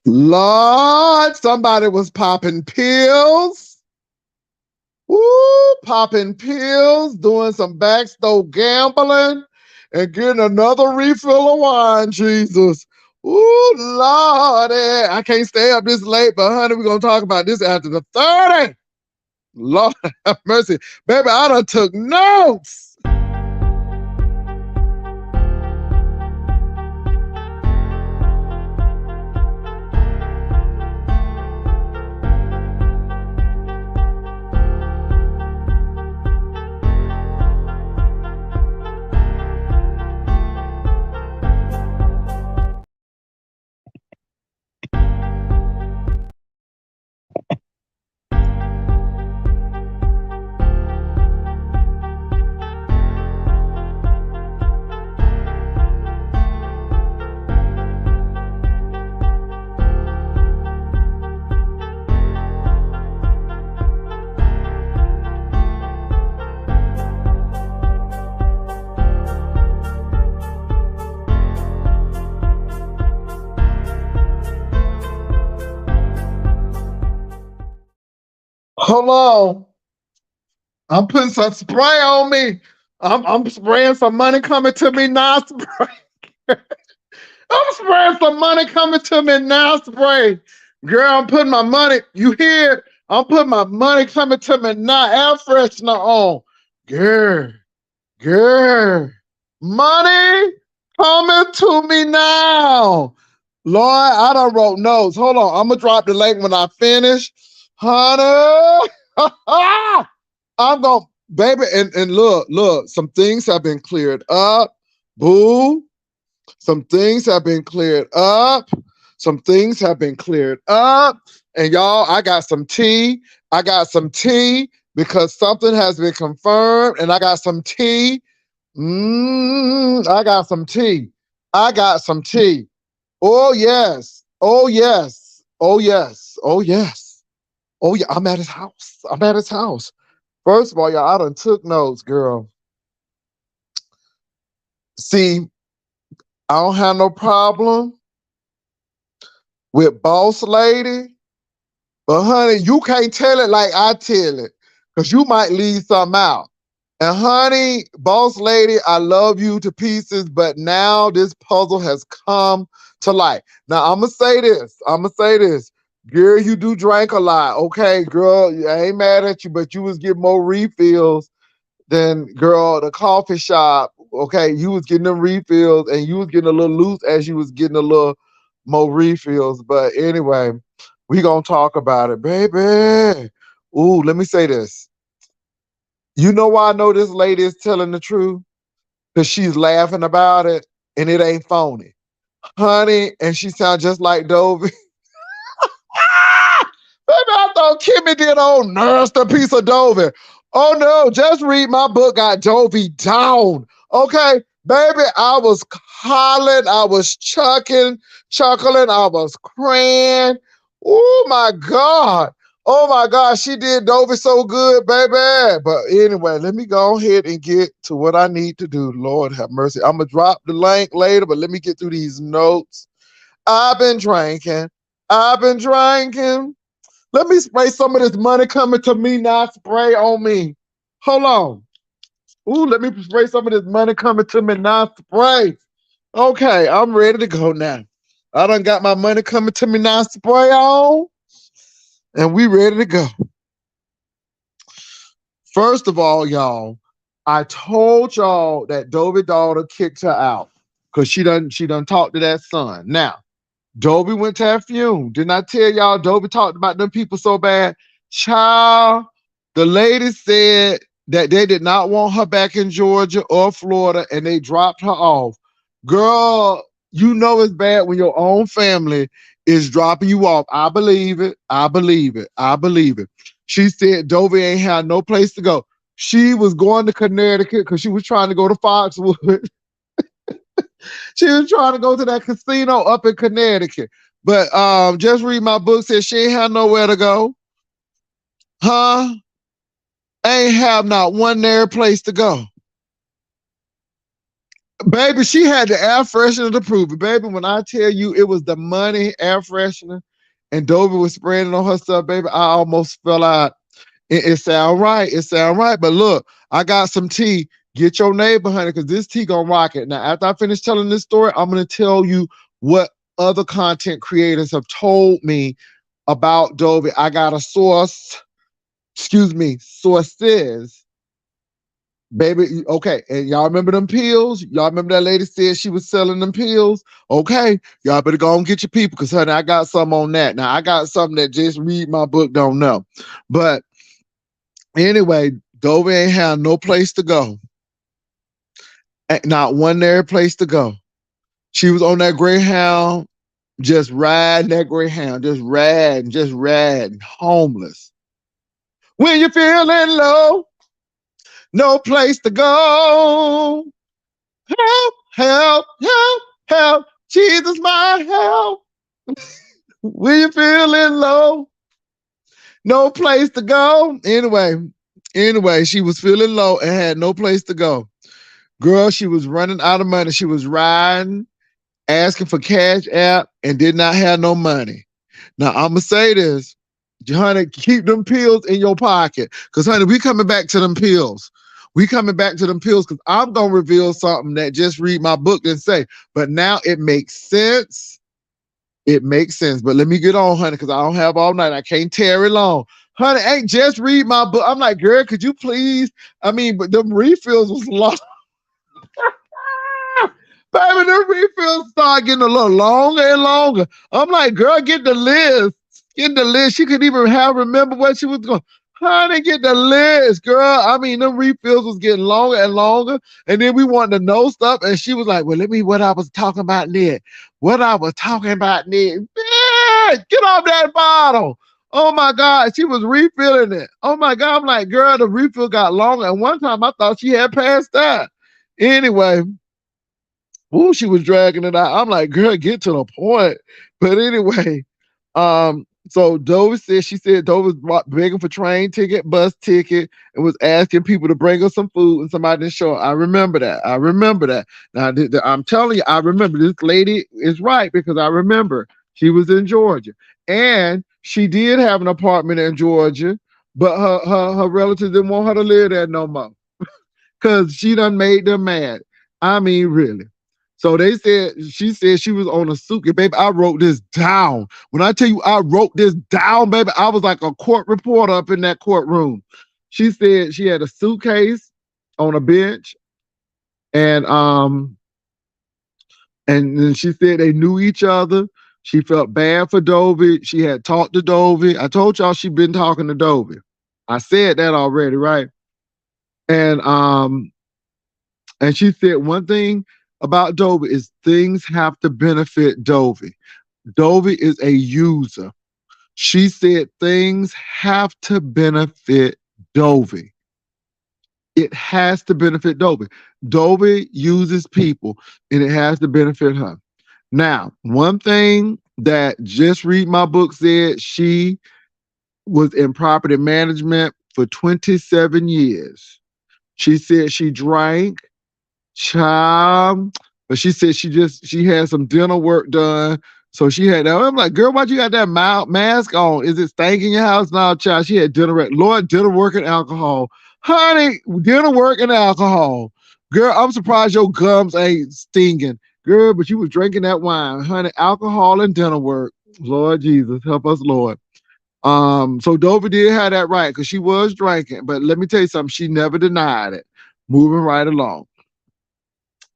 Lord, somebody was popping pills. Woo, popping pills, doing some backstore gambling, and getting another refill of wine, Jesus. Ooh, Lord, I can't stay up this late, but honey, we're going to talk about this after the 30. Lord have mercy. Baby, I done took notes. Hold on. I'm putting some spray on me. I'm spraying some money coming to me now. Spray. I'm spraying some money coming to me now. Spray. Girl, I'm putting my money. You hear? I'm putting my money coming to me now. Air freshener on. Girl. Girl. Money coming to me now. Lord, I done wrote notes. Hold on. I'm going to drop the link when I finish. Honey. I'm going to, baby, and look, some things have been cleared up. Boo. Some things have been cleared up. Some things have been cleared up. And y'all, I got some tea. I got some tea because something has been confirmed. And I got some tea. I got some tea. I got some tea. Oh, yes. Oh, yes. Oh, yes. Oh, yes. Oh, yeah. I'm at his house. I'm at his house. First of all, y'all, I done took notes, girl. See, I don't have no problem with boss lady, but honey, you can't tell it like I tell it, because you might leave something out. And honey, boss lady, I love you to pieces, but now this puzzle has come to light. Now I'm gonna say this. Girl, you do drink a lot. Okay, girl, I ain't mad at you, but you was getting more refills than, girl, the coffee shop. Okay, you was getting them refills and you was getting a little loose as you was getting a little more refills. But anyway, we gonna talk about it, baby. Ooh, let me say this. You know why I know this lady is telling the truth? Because she's laughing about it and it ain't phony. Honey, and she sounds just like Dobby. Baby, I thought Kimmy did old nasty piece of Dobby. Oh no, just read my book, got Dobby down. Okay, baby, I was hollering, I was chuckling, I was crying. Oh my God. Oh my God, she did Dobby so good, baby. But anyway, let me go ahead and get to what I need to do. Lord have mercy. I'm going to drop the link later, but let me get through these notes. I've been drinking. I've been drinking. Let me spray some of this money coming to me now. Spray on me. Hold on. Ooh, let me spray some of this money coming to me now. Spray. Okay, I'm ready to go now. I done got my money coming to me now. Spray on. And we ready to go. First of all, y'all, I told y'all that Dobby daughter kicked her out because she done talked to that son. Now, Dobby went to that funeral. Didn't I tell y'all Dobby talked about them people so bad? Child, the lady said that they did not want her back in Georgia or Florida and they dropped her off. Girl, you know it's bad when your own family is dropping you off. I believe it. I believe it. I believe it. She said Dobby ain't had no place to go. She was going to Connecticut because she was trying to go to Foxwood. She was trying to go to that casino up in Connecticut. But just read my book, said she ain't had nowhere to go. Huh? Ain't have not one there place to go. Baby, she had the air freshener to prove it. Baby, when I tell you it was the money air freshener and Dobby was spraying it on her stuff, baby, I almost fell out. It sound right. It sound right. But look, I got some tea. Get your neighbor, honey, because this tea gonna rock it. Now, after I finish telling this story, I'm gonna tell you what other content creators have told me about Dobby. I got a source, excuse me, sources. Baby, okay, and y'all remember them pills? Y'all remember that lady said she was selling them pills? Okay, y'all better go and get your people, because honey, I got some on that. Now, I got something that just read my book don't know. But anyway, Dobby ain't have no place to go. Not one there place to go. She was on that Greyhound, just riding that Greyhound, just riding, homeless. When you're feeling low, no place to go. Help, help, help, help. Jesus, my help. When you're feeling low, no place to go. Anyway, she was feeling low and had no place to go. Girl, she was running out of money. She was riding, asking for cash app, and did not have no money. Now, I'm going to say this. Honey, keep them pills in your pocket. Because, honey, we coming back to them pills. We coming back to them pills because I'm going to reveal something that just read my book and say, but now it makes sense. It makes sense. But let me get on, honey, because I don't have all night. I can't tarry long. Honey, ain't just read my book. I'm like, girl, could you please? I mean, but them refills was long. Baby, the refills start getting a little longer and longer. I'm like, girl, get the list. Get the list. She couldn't even remember what she was going. Honey, get the list, girl. I mean, them refills was getting longer and longer. And then we wanted to know stuff. And she was like, well, let me what I was talking about Ned. What I was talking about Ned. Bitch, get off that bottle. Oh my God. She was refilling it. Oh my God. I'm like, girl, the refill got longer. And one time I thought she had passed that. Anyway. Ooh, she was dragging it out. I'm like, girl, get to the point. But anyway, so Dobby said, she said Dobby was begging for train ticket, bus ticket, and was asking people to bring her some food, and somebody didn't show up. I remember that. Now, I'm telling you, I remember this lady is right because I remember she was in Georgia. And she did have an apartment in Georgia, but her relatives didn't want her to live there no more because she done made them mad. I mean, really. So she said she was on a suitcase. Baby, I wrote this down. When I tell you I wrote this down, baby, I was like a court reporter up in that courtroom. She said she had a suitcase on a bench, and then she said they knew each other. She felt bad for Dobby. She had talked to Dobby. I told y'all she'd been talking to Dobby. I said that already, right? And she said one thing about Dobby is things have to benefit Dobby. Dobby is a user. She said things have to benefit Dobby. It has to benefit Dobby. Dobby uses people, and it has to benefit her. Now, one thing that Just Read My Book said, she was in property management for 27 years. She said she drank, child, but she said she had some dental work done. So she had that. I'm like, girl, why'd you got that mask on? Is it stinking your house? No, child. She had dental work. Lord, dental work and alcohol. Honey, dental work and alcohol. Girl, I'm surprised your gums ain't stinging. Girl, but you was drinking that wine. Honey, alcohol and dental work. Lord Jesus, help us, Lord. So Dobby did have that right because she was drinking. But let me tell you something. She never denied it. Moving right along.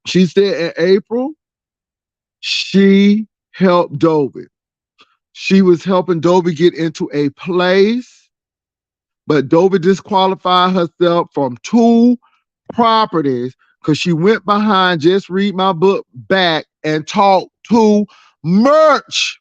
She said in April, she helped Dobby. She was helping Dobby get into a place, but Dobby disqualified herself from 2 properties because she went behind Just Read My Book back and talked to Merch.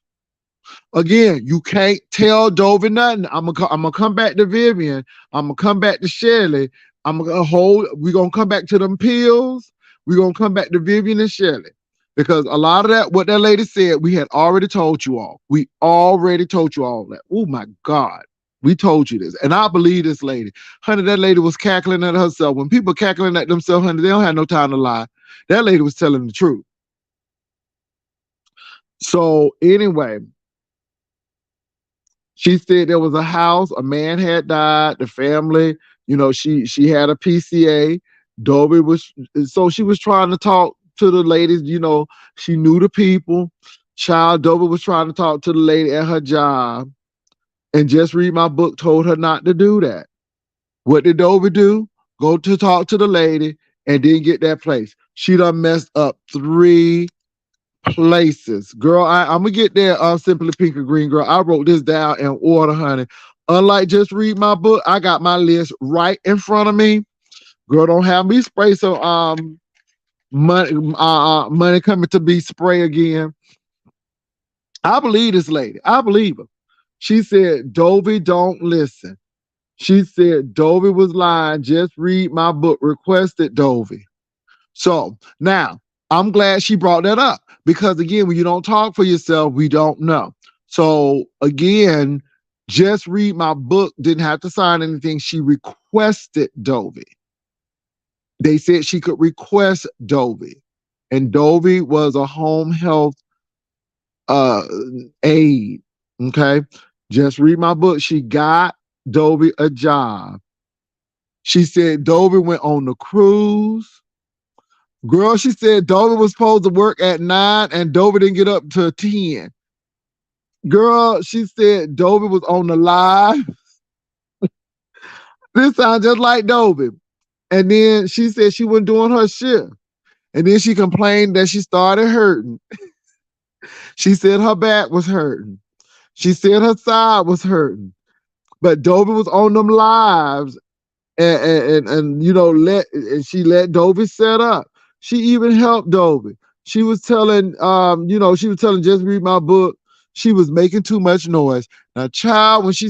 Again, you can't tell Dobby nothing. I'm gonna come back to Vivian. I'm gonna come back to Shelley. We're gonna come back to them pills. We're going to come back to Vivian and Shelley because a lot of that, what that lady said, we had already told you all. We already told you all that. Oh, my God. We told you this. And I believe this lady. Honey, that lady was cackling at herself. When people cackling at themselves, honey, they don't have no time to lie. That lady was telling the truth. So anyway, she said there was a house, a man had died, the family, she had a PCA. Dobby was, so she was trying to talk to the ladies, she knew the people. Dobby was trying to talk to the lady at her job, and Just Read My Book told her not to do that. What did Dobby do? Go to talk to the lady and didn't get that place. She done messed up 3 places. Girl, I'm gonna get there. Simply Pink or Green, girl. I wrote this down in order, honey. Unlike Just Read My Book, I got my list right in front of me. Girl, don't have me spray some money coming to be spray again. I believe this lady. I believe her. She said, Dobby don't listen. She said Dobby was lying. Just Read My Book requested Dobby. So now I'm glad she brought that up, because again, when you don't talk for yourself, we don't know. So again, Just Read My Book didn't have to sign anything. She requested Dobby. They said she could request Dobby, and Dobby was a home health aide. Okay, Just Read My Book. She got Dobby a job. She said Dobby went on the cruise. Girl, she said Dobby was supposed to work at 9 and Dobby didn't get up to 10. Girl, she said Dobby was on the live. This sounds just like Dobby. And then she said she wasn't doing her shift. And then she complained that she started hurting. She said her back was hurting. She said her side was hurting. But Dobby was on them lives and she let Dobby set up. She even helped Dobby. She was telling Just Read My Book, she was making too much noise. Now, child, when she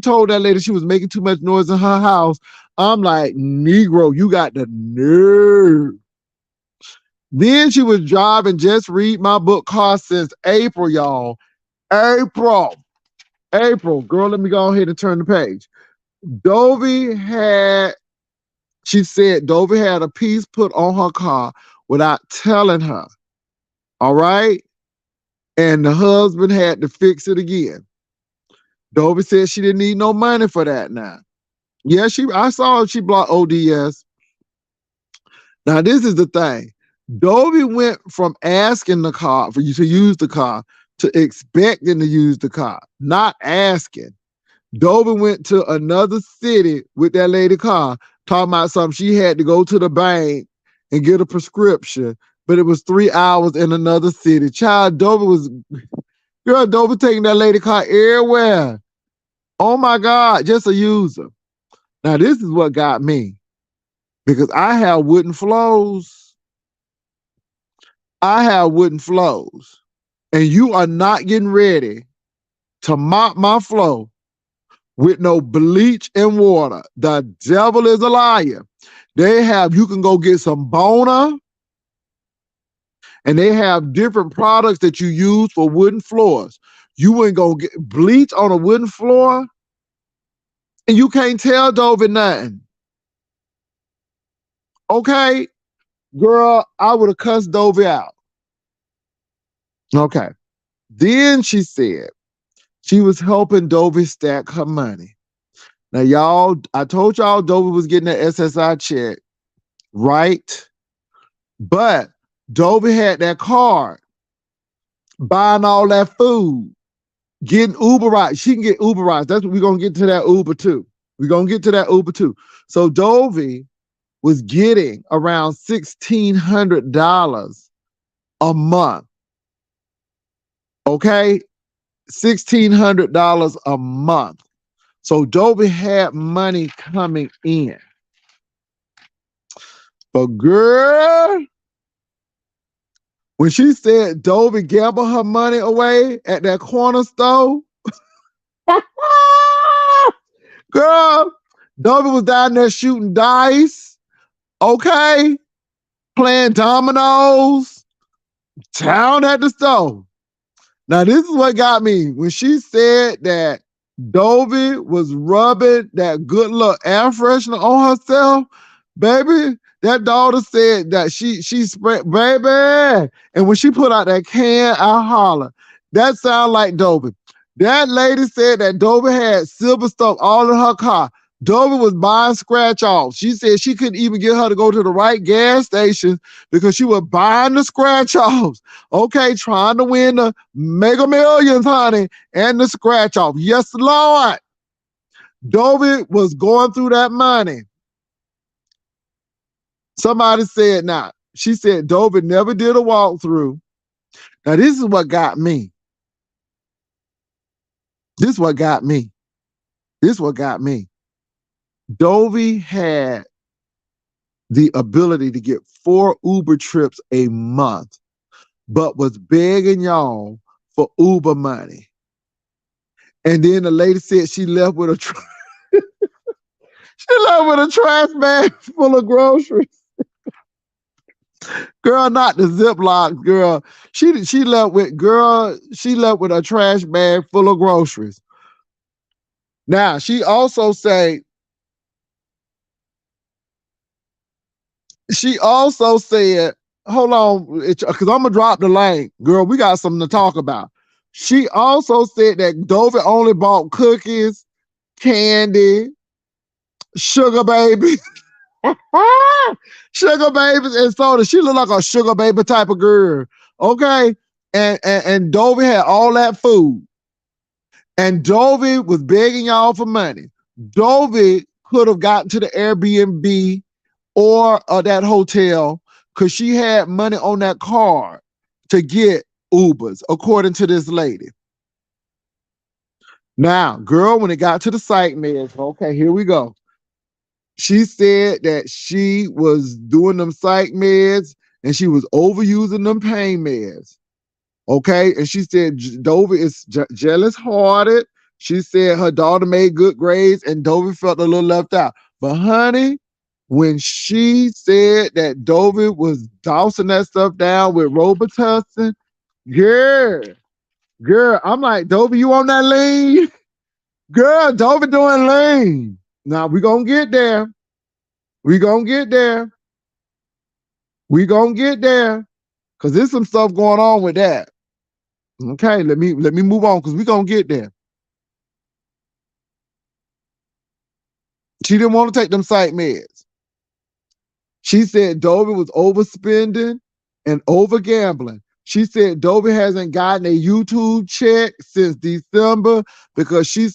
told that lady she was making too much noise in her house, I'm like, Negro, you got the nerve. Then she was driving Just Read My Book car since April, y'all. April. Girl, let me go ahead and turn the page. She said Dobby had a piece put on her car without telling her. All right? And the husband had to fix it again. Dobby said she didn't need no money for that now. Yeah, I saw she blocked ODS. Now, this is the thing. Dobby went from asking the car for you to use the car to expecting to use the car, not asking. Dobby went to another city with that lady car, talking about something she had to go to the bank and get a prescription, but it was 3 hours in another city. Child, Dobby taking that lady car everywhere. Oh my God, just a user. Now, this is what got me, because I have wooden floors. And you are not getting ready to mop my floor with no bleach and water. The devil is a liar. You can go get some Bona, and they have different products that you use for wooden floors. You ain't gonna get bleach on a wooden floor, and you can't tell Dobby nothing. Okay, girl, I would have cussed Dobby out. Okay. Then she said she was helping Dobby stack her money. Now, y'all, I told y'all Dobby was getting that SSI check, right? But Dobby had that card, buying all that food, getting Uber rides. She can get Uber rides. That's what we're going to get to that Uber too. So Dobby was getting around $1,600 a month. Okay? $1,600 a month. So Dobby had money coming in. But girl, when she said Dobby gambled her money away at that corner store, girl, Dobby was down there shooting dice, okay, playing dominoes, down at the store. Now, this is what got me. When she said that Dobby was rubbing that good luck air freshener on herself, baby, That daughter said that she spread, baby. And when she put out that can, I holler. That sound like Dobby. That lady said that Dobby had silver stuff all in her car. Dobby was buying scratch offs. She said she couldn't even get her to go to the right gas station because she was buying the scratch offs. Okay, trying to win the Mega Millions, honey, and the scratch off. Yes, Lord. Dobby was going through that money. Somebody said, now, she said Dobby never did a walkthrough. Now, this is what got me. This is what got me. This is what got me. Dobby had the ability to get 4 Uber trips a month, but was begging y'all for Uber money. And then the lady said she left with a she left with a trash bag full of groceries. Girl, not the Ziplocs, girl. She left with a trash bag full of groceries. Now, she also said, hold on, because I'm gonna drop the link. Girl, we got something to talk about. She also said that Dobby only bought cookies, candy, sugar babies, sugar babies, and soda. She looked like a sugar baby type of girl. Okay. And Dobby had all that food. And Dobby was begging y'all for money. Dobby could have gotten to the Airbnb or that hotel because she had money on that card to get Ubers, according to this lady. Now, girl, when it got to the psych meds, okay, here we go. She said that she was doing them psych meds and she was overusing them pain meds. Okay. And she said Dobby is jealous hearted. She said her daughter made good grades and Dobby felt a little left out. But honey, when she said that Dobby was dousing that stuff down with Robitussin, girl, I'm like, Dobby, you on that lean? Girl, Dobby doing lean. Now we gonna get there. We gonna get there. We gonna get there. Cause there's some stuff going on with that. Okay, let me move on because we gonna get there. She didn't want to take them psych meds. She said Dobby was overspending and over gambling. She said Dobby hasn't gotten a YouTube check since December because she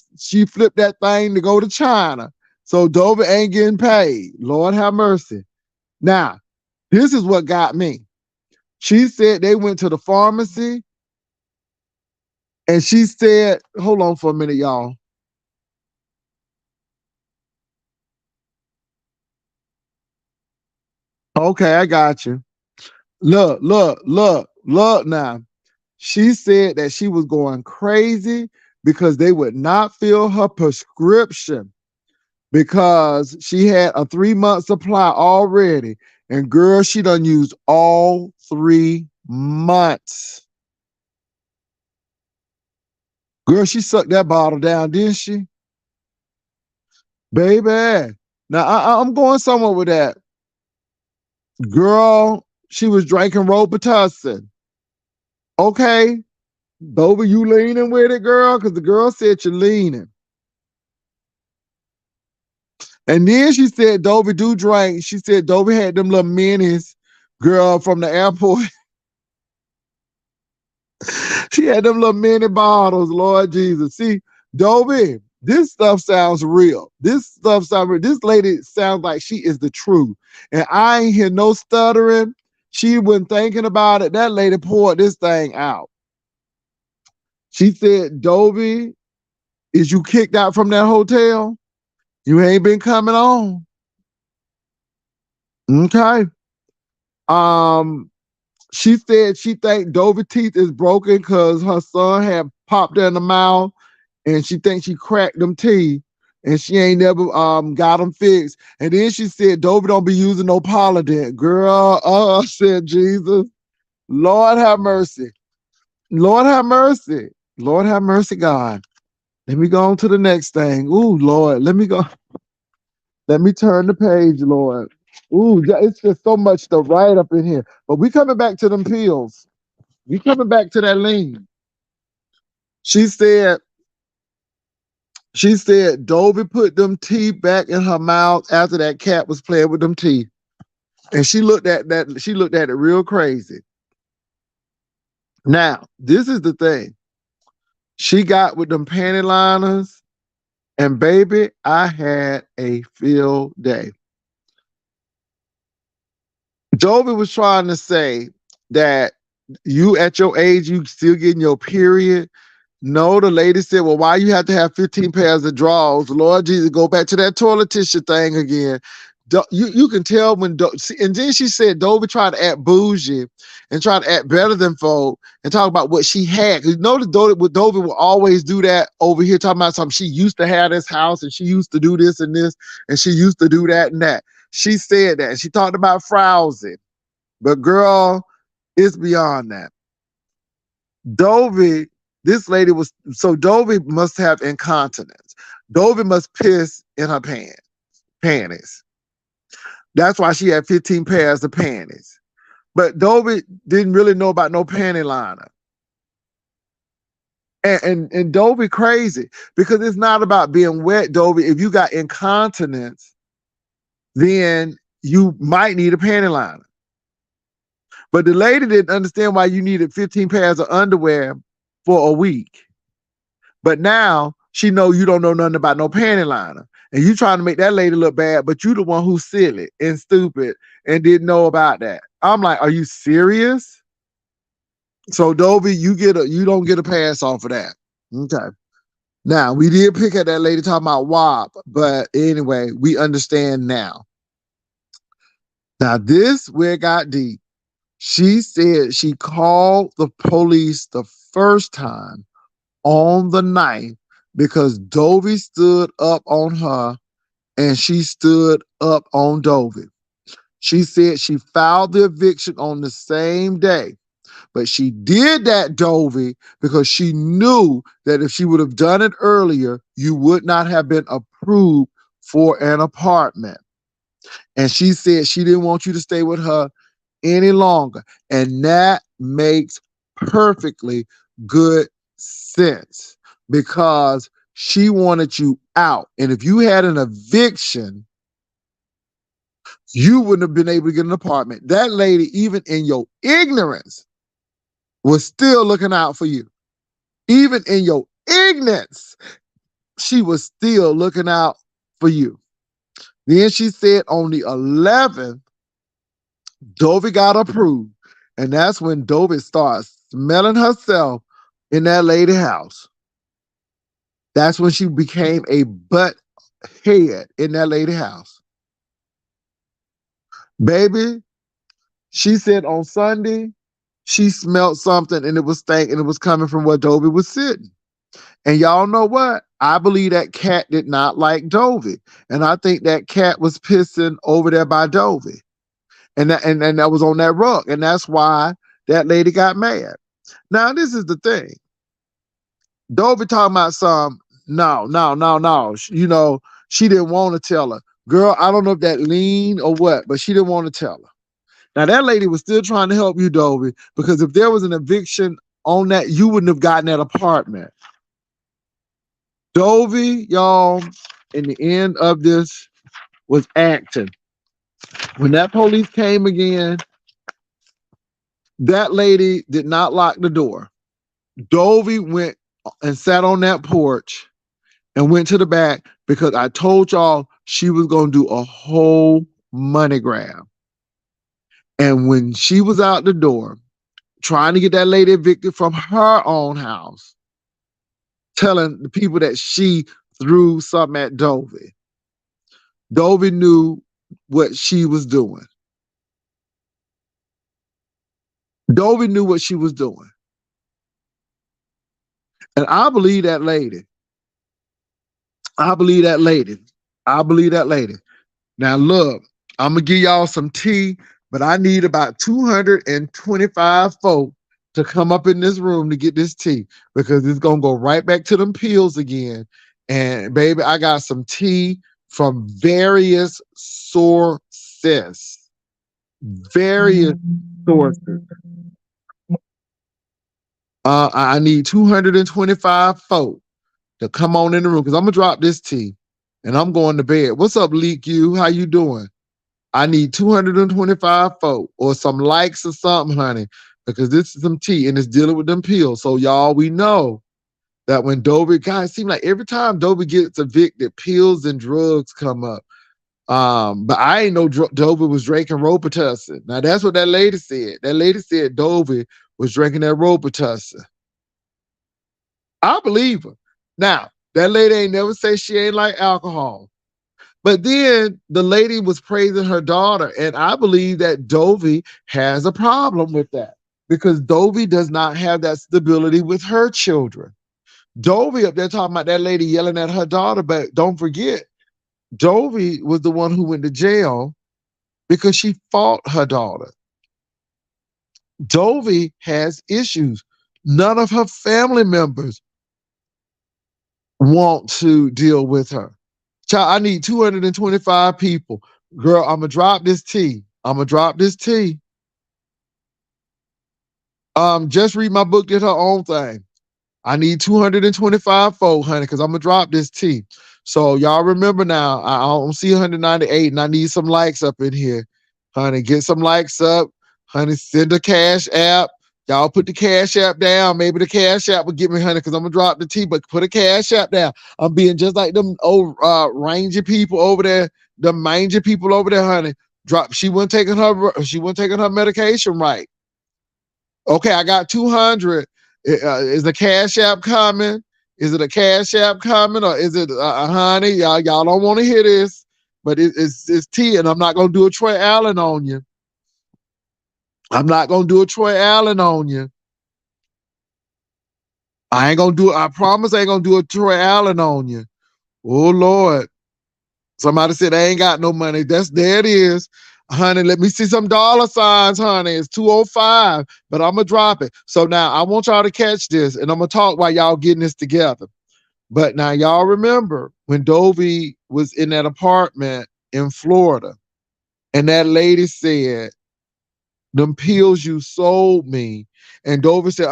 flipped that thing to go to China. So Dobby ain't getting paid. Lord have mercy. Now, this is what got me. She said they went to the pharmacy and she said, hold on for a minute, y'all. Okay, I got you. Look now. She said that she was going crazy because they would not fill her prescription because she had a 3-month supply already. And girl, she done used all 3 months. Girl, she sucked that bottle down, didn't she? Baby. Now, I'm going somewhere with that. Girl, she was drinking Robitussin. Okay. Dobby, you leaning with it, girl? Because the girl said you're leaning. And then she said Dobby do drink. She said Dobby had them little minis, girl, from the airport. She had them little mini bottles, Lord Jesus. See, Dobby, this stuff sounds real. This lady sounds like she is the truth. And I ain't hear no stuttering. She wasn't thinking about it. That lady poured this thing out. She said, Dobby, is you kicked out from that hotel? You ain't been coming on. Okay. She said she think Dobby teeth is broken because her son had popped her in the mouth and she thinks she cracked them teeth and she ain't never got them fixed. And then she said Dobby don't be using no Polydent. Girl, said Jesus. Lord have mercy. Lord have mercy. Lord have mercy, God. Let me go on to the next thing. Ooh, Lord, let me go. Let me turn the page, Lord. Ooh, it's just so much to write up in here. But we coming back to them pills. We coming back to that lean. She said, Dobby put them teeth back in her mouth after that cat was playing with them teeth. And she looked at that, she looked at it real crazy. Now, this is the thing. She got with them panty liners, and baby, I had a field day. Dobby was trying to say that you at your age, you still getting your period. No, the lady said, well, why you have to have 15 pairs of drawers? Lord Jesus, go back to that toilet tissue thing again. You can tell when, and then she said Dobby tried to act bougie and try to act better than folk and talk about what she had. Because you know, Dobby will always do that over here, talking about something. She used to have this house and she used to do this and this and she used to do that and that. She said that. And she talked about frowsing. But girl, it's beyond that. Dobby, this lady was, so Dobby must have incontinence. Dobby must piss in her panties. That's why she had 15 pairs of panties. But Dobby didn't really know about no panty liner. And Dobby crazy because it's not about being wet, Dobby. If you got incontinence, then you might need a panty liner. But the lady didn't understand why you needed 15 pairs of underwear for a week. But now she know you don't know nothing about no panty liner. And you trying to make that lady look bad, but you the one who's silly and stupid and didn't know about that. I'm like, are you serious? So Dobby, you don't get a pass off of that. Okay. Now we did pick at that lady talking about WAP, but anyway, we understand now. Now this where it got deep. She said she called the police the first time on the night because Dobby stood up on her and she stood up on Dobby. She said she filed the eviction on the same day, but she did that, Dobby, because she knew that if she would have done it earlier, you would not have been approved for an apartment. And she said she didn't want you to stay with her any longer. And that makes perfectly good sense because she wanted you out. And if you had an eviction, you wouldn't have been able to get an apartment. That lady, even in your ignorance, was still looking out for you. Even in your ignorance, she was still looking out for you. Then she said on the 11th, Dobby got approved. And that's when Dobby started smelling herself in that lady house. That's when she became a butt head in that lady house. Baby, she said on Sunday, she smelled something and it was stank and it was coming from where Dobby was sitting. And y'all know what? I believe that cat did not like Dobby. And I think that cat was pissing over there by Dobby. And that was on that rug. And that's why that lady got mad. Now, this is the thing. Dobby talking about no. You know, she didn't want to tell her. Girl, I don't know if that lean or what, but she didn't want to tell her. Now, that lady was still trying to help you, Dobby, because if there was an eviction on that, you wouldn't have gotten that apartment. Dobby, y'all, in the end of this, was acting. When that police came again, that lady did not lock the door. Dobby went and sat on that porch and went to the back because I told y'all she was going to do a whole money grab. And when she was out the door, trying to get that lady evicted from her own house, telling the people that she threw something at Dobby, Dobby knew what she was doing. Dobby knew what she was doing. And I believe that lady. I believe that lady. I believe that lady. Now, look, I'm going to give y'all some tea, but I need about 225 folk to come up in this room to get this tea because it's going to go right back to them pills again. And, baby, I got some tea from various sources. access various sources. I need 225 folk to come on in the room because I'm gonna drop this tea and I'm going to bed. What's up, Leak You? How you doing? I need 225 folk or some likes or something, honey, because this is some tea and it's dealing with them pills. So y'all, we know that when Dobby, guys, seem like every time Dobby gets evicted, pills and drugs come up. But I ain't know Dobby was drinking Robitussin. Now that's what that lady said. That lady said Dobby was drinking that Robitussin. I believe her. Now, that lady ain't never say she ain't like alcohol. But then the lady was praising her daughter, and I believe that Dobby has a problem with that because Dobby does not have that stability with her children. Dobby up there talking about that lady yelling at her daughter, but don't forget, Dobby was the one who went to jail because she fought her daughter. Dobby has issues. None of her family members want to deal with her. Child, I need 225 people. Girl, I'm gonna drop this tea. I'm gonna drop this tea. Just read my book, did her own thing. I need 225 folk, honey, because I'm gonna drop this tea. So y'all remember now, I don't see 198 and I need some likes up in here. Honey, get some likes up. Honey, send a cash app. Y'all put the cash app down. Maybe the cash app will get me, honey, because I'm gonna drop the tea, but put a cash app down. I'm being just like them old rangy people over there, the mangy people over there, honey. She wasn't taking her medication right. Okay, I got 200. Is the cash app coming? Is it a cash app coming, or is it honey? Y'all don't want to hear this, but it's tea, and I'm not gonna do a Troy Allen on you. I'm not gonna do a Troy Allen on you. I ain't gonna do. I promise, I ain't gonna do a Troy Allen on you. Oh Lord, somebody said I ain't got no money. There it is. Honey, let me see some dollar signs, honey. It's 205, but I'm gonna drop it. So now I want y'all to catch this, and I'm gonna talk while y'all getting this together. But now y'all remember when Dobby was in that apartment in Florida, and that lady said, "Them pills you sold me," and Dobby said,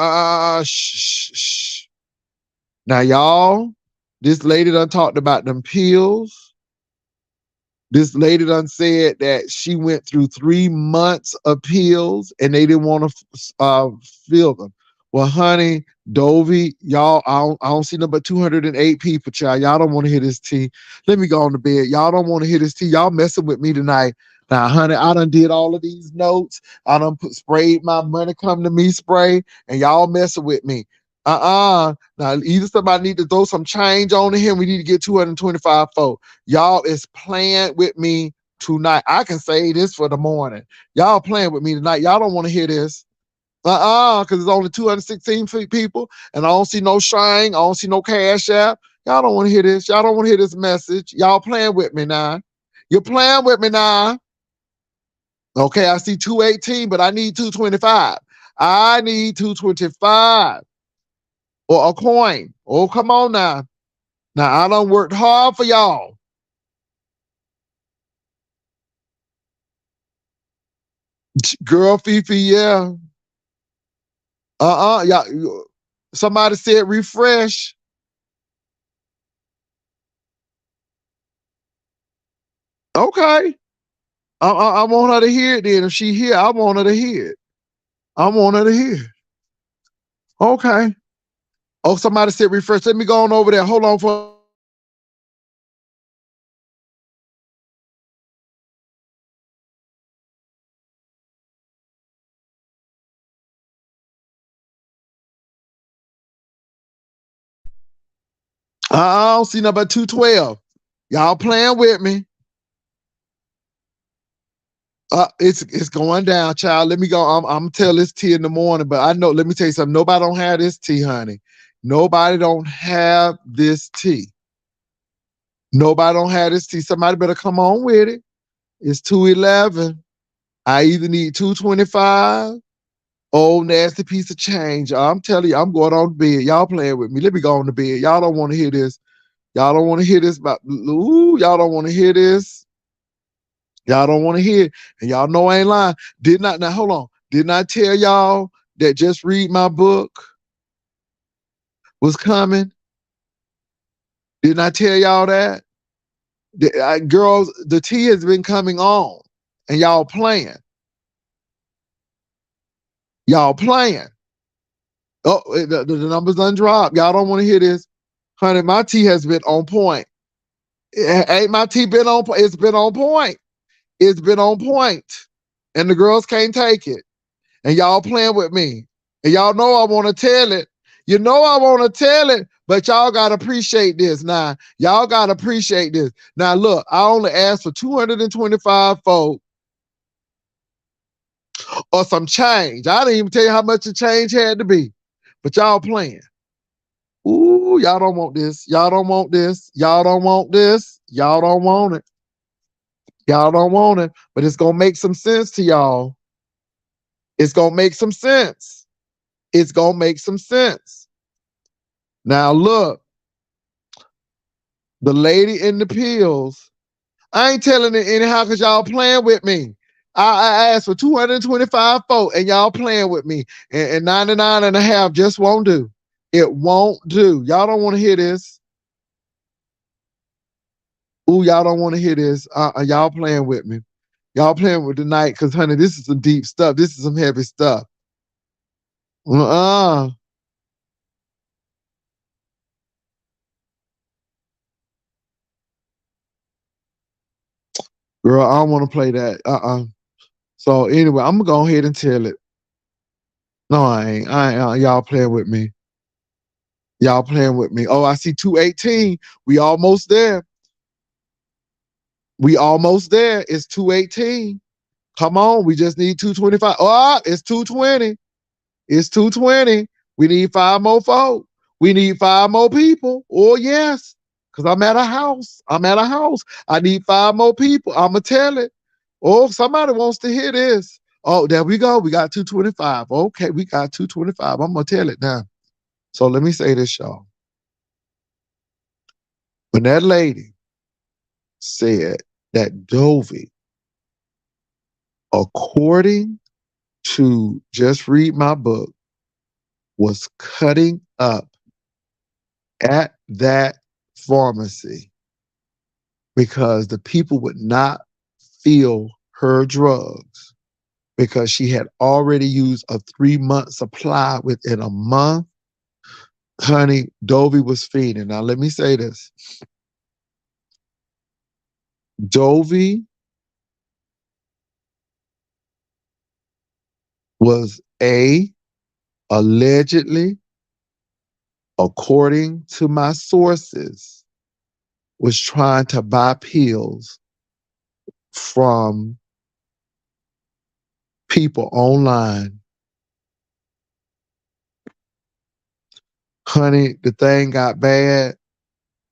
shh, shh. Now y'all, this lady done talked about them pills. This lady done said that she went through 3 months of pills and they didn't want to fill them. Well, honey, Dobby, y'all, I don't see nothing but 208 people, child. Y'all don't want to hear this tea. Let me go on to bed. Y'all don't want to hear this tea. Y'all messing with me tonight. Now, honey, I done did all of these notes. I done sprayed my money come to me spray, and y'all messing with me. Now, either somebody need to throw some change on him. We need to get 225 folks. Y'all is playing with me tonight. I can say this for the morning. Y'all playing with me tonight. Y'all don't want to hear this. Because it's only 216 people, and I don't see no shine. I don't see no cash app. Y'all don't want to hear this. Y'all don't want to hear this message. Y'all playing with me now. You're playing with me now. Okay, I see 218, but I need 225. I need 225. Or a coin. Oh, come on now. Now, I done worked hard for y'all. Girl, Fifi, yeah. Yeah. Somebody said refresh. Okay. I want her to hear it then. If she here, I want her to hear it. I want her to hear it. Okay. Oh, somebody said refresh. Let me go on over there. Hold on for. I don't see nothing but 212. Y'all playing with me. It's going down, child. Let me go. I'm gonna tell this tea in the morning, but I know. Let me tell you something. Nobody don't have this tea, honey. Nobody don't have this tea. Nobody don't have this tea. Somebody better come on with it. It's 211. I either need 225. Old nasty piece of change. I'm telling you, I'm going on to bed. Y'all playing with me. Let me go on to bed. Y'all don't want to hear this. Y'all don't want to hear this about. Ooh, y'all don't want to hear this. Y'all don't want to hear it. And y'all know I ain't lying. Now hold on. Didn't I tell y'all that Just Read My Book was coming? Didn't I tell y'all that? Girls, the tea has been coming on. And y'all playing. Y'all playing. Oh, the numbers done dropped. Y'all don't want to hear this. Honey, my tea has been on point. Ain't my tea been on point? It's been on point. It's been on point. And the girls can't take it. And y'all playing with me. And y'all know I want to tell it. You know I want to tell it, but y'all got to appreciate this. Now, y'all got to appreciate this. Now, look, I only asked for 225 folk or some change. I didn't even tell you how much the change had to be. But y'all playing. Ooh, y'all don't want this. Y'all don't want this. Y'all don't want this. Y'all don't want it. Y'all don't want it. But it's going to make some sense to y'all. It's going to make some sense. It's going to make some sense. Now, look. The lady in the pills. I ain't telling it anyhow because y'all playing with me. I asked for 225 folk and y'all playing with me. And 99 and a half just won't do. It won't do. Y'all don't want to hear this. Ooh, y'all don't want to hear this. Y'all playing with me. Y'all playing with tonight because, honey, this is some deep stuff. This is some heavy stuff. Girl, I don't want to play that. So anyway, I'm going to go ahead and tell it. No, I ain't. Y'all playing with me. Y'all playing with me. Oh, I see 218. We almost there. We almost there. It's 218. Come on. We just need 225. Oh, it's 220. It's 220. We need 5 more folk. We need 5 more people. Oh, yes. Because I'm at a house. I'm at a house. I need 5 more people. I'm going to tell it. Oh, somebody wants to hear this. Oh, there we go. We got 225. Okay, we got 225. I'm going to tell it now. So let me say this, y'all. When that lady said that Dobby, according to Just Read My Book, was cutting up at that pharmacy because the people would not fill her drugs because she had already used a 3-month supply within a month. Honey, Dobby was feeding. Now, let me say this. Dobby was allegedly, according to my sources, was trying to buy pills from people online. Honey, the thing got bad.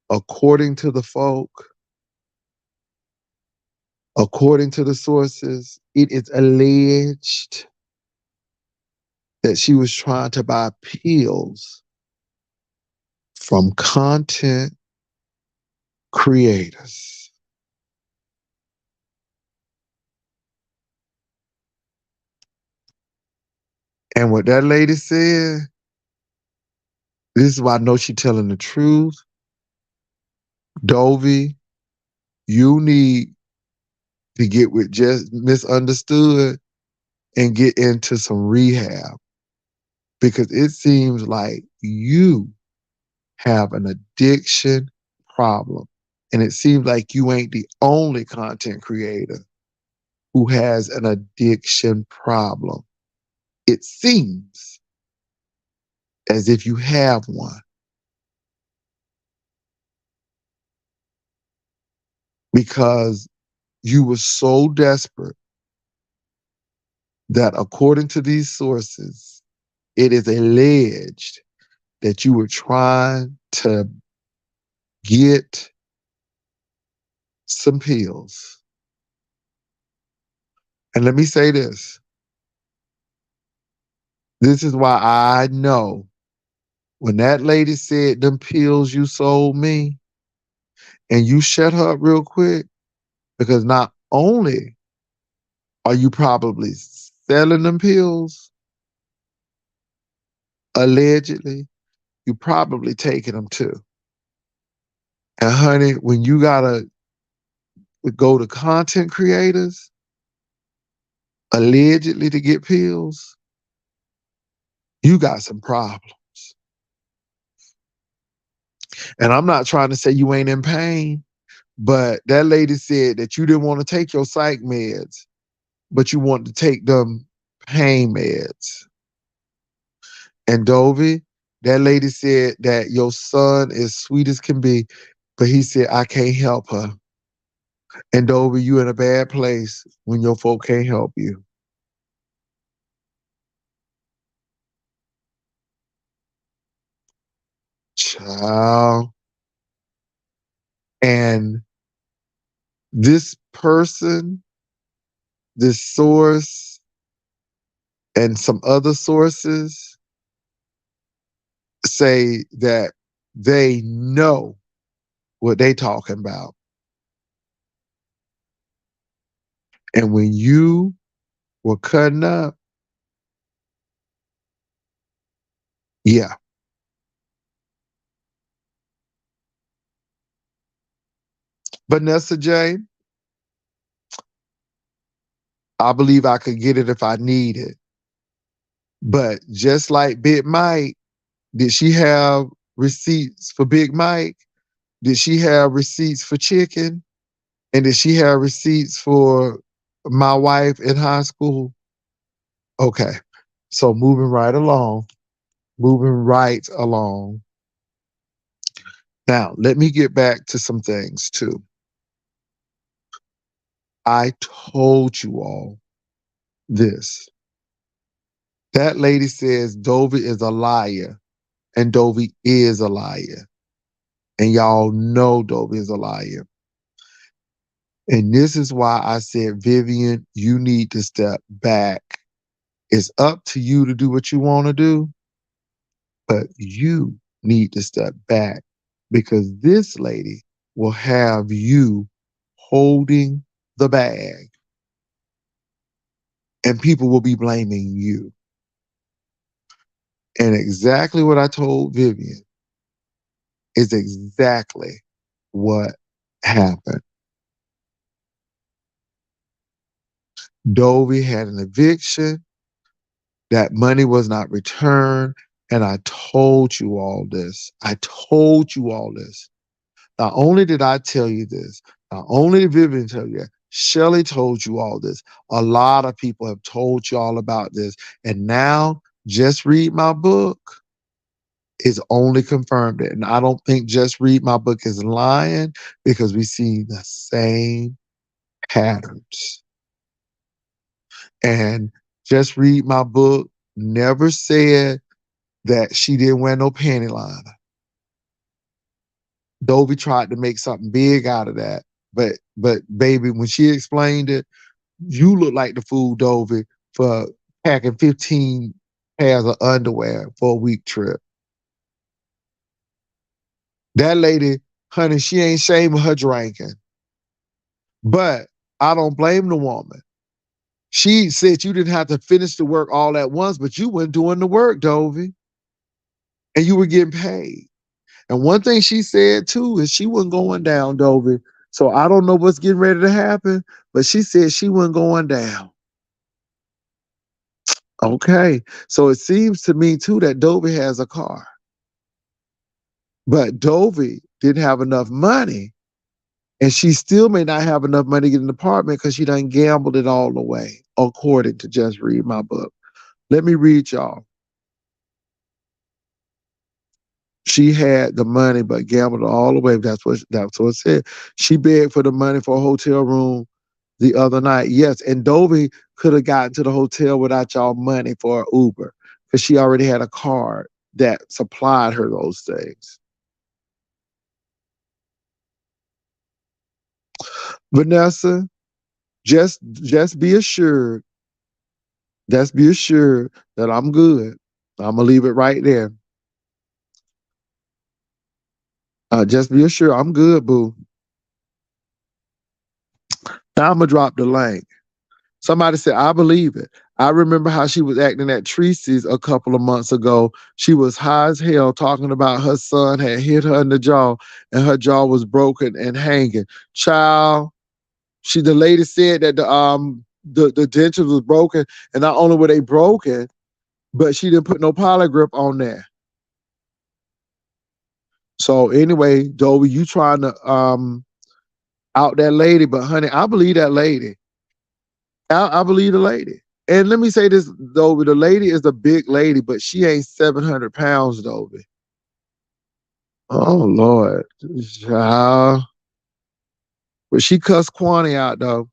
According to the folk, according to the sources, it is alleged that she was trying to buy pills from content creators. And what that lady said, this is why I know she's telling the truth. Dobby, you need to get with Just Misunderstood and get into some rehab because it seems like you have an addiction problem. And it seems like you ain't the only content creator who has an addiction problem. It seems as if you have one. Because you were so desperate that according to these sources, it is alleged that you were trying to get some pills. And let me say this. This is why I know when that lady said them pills you sold me, and you shut her up real quick, because now only are you probably selling them pills, allegedly, you probably taking them too. And honey, when you gotta go to content creators, allegedly to get pills, you got some problems. And I'm not trying to say you ain't in pain, but that lady said that you didn't want to take your psych meds, but you wanted to take them pain meds. And Dobby, that lady said that your son is sweet as can be, but he said, I can't help her. And Dobby, you in a bad place when your folk can't help you. Child. And this person, this source, and some other sources say that they know what they talking about. And when you were cutting up, yeah. Vanessa J, I believe I could get it if I need it. But just like Big Mike, did she have receipts for Big Mike? Did she have receipts for chicken? And did she have receipts for my wife in high school? Okay. So moving right along, moving right along. Now, let me get back to some things too. I told you all this. That lady says Dobby is a liar, and Dobby is a liar. And y'all know Dobby is a liar. And this is why I said, Vivian, you need to step back. It's up to you to do what you want to do, but you need to step back because this lady will have you holding the bag and people will be blaming you. And exactly what I told Vivian is exactly what happened. Dobby had an eviction. That money was not returned. And I told you all this. I told you all this. Not only did I tell you this, not only did Vivian tell you that, Shelly told you all this. A lot of people have told you all about this. And now, Just Read My Book is only confirmed it. And I don't think Just Read My Book is lying because we see the same patterns. And Just Read My Book never said that she didn't wear no panty liner. Dobby tried to make something big out of that. But baby, when she explained it, you look like the fool, Dobby, for packing 15 pairs of underwear for a week trip. That lady, honey, she ain't ashamed of her drinking. But I don't blame the woman. She said you didn't have to finish the work all at once, but you weren't doing the work, Dobby. And you were getting paid. And one thing she said too is she wasn't going down, Dobby. So I don't know what's getting ready to happen, but she said she wasn't going down. Okay. So it seems to me too that Dobby has a car. But Dobby didn't have enough money. And she still may not have enough money to get an apartment because she done gambled it all away, according to Just Read My Book. Let me read y'all. She had the money, but gambled it all away. That's what it said. She begged for the money for a hotel room the other night. Yes, and Dobby could have gotten to the hotel without y'all money for an Uber because she already had a card that supplied her those things. Vanessa, just be assured, be assured that I'm good. I'm gonna leave it right there. Just be assured I'm good, boo. I'ma drop the link. Somebody said, I believe it. I remember how she was acting at Tracy's a couple of months ago. She was high as hell talking about her son had hit her in the jaw and her jaw was broken and hanging. Child, the lady said that the dentures was broken, and not only were they broken, but she didn't put no polygrip on there. So anyway, Dobby, you trying to out that lady, but honey, I believe that lady. I believe the lady. And let me say this, Dobby, the lady is a big lady, but she ain't 700 pounds, Dobby. Oh Lord. Child. But she cussed Kwani out though.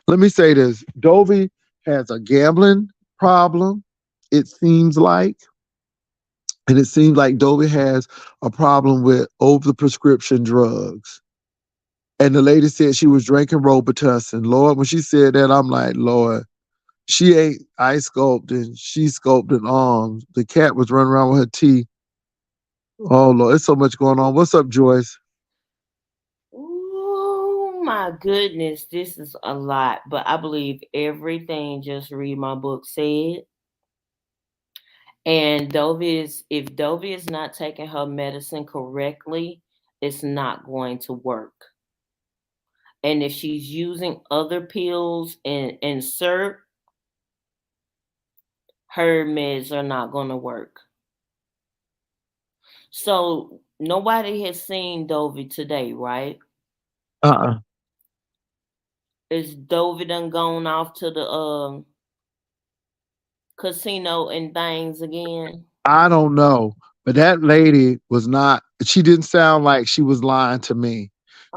Let me say this. Dobby has a gambling problem, it seems like. And it seems like Dobby has a problem with over prescription drugs. And the lady said she was drinking Robitussin. Lord, when she said that, I'm like, Lord, she ain't ice sculpting. She sculpting arms. The cat was running around with her teeth. Oh, Lord, there's so much going on. What's up, Joyce? Oh my goodness, this is a lot, but I believe everything Just Read My Book said. And if Dovey is not taking her medicine correctly, it's not going to work. And if she's using other pills and syrup, her meds are not going to work. So nobody has seen Dovey today, right? Uh-uh. Is Dovey done gone off to the casino and things again? I don't know. But that lady was not, she didn't sound like she was lying to me.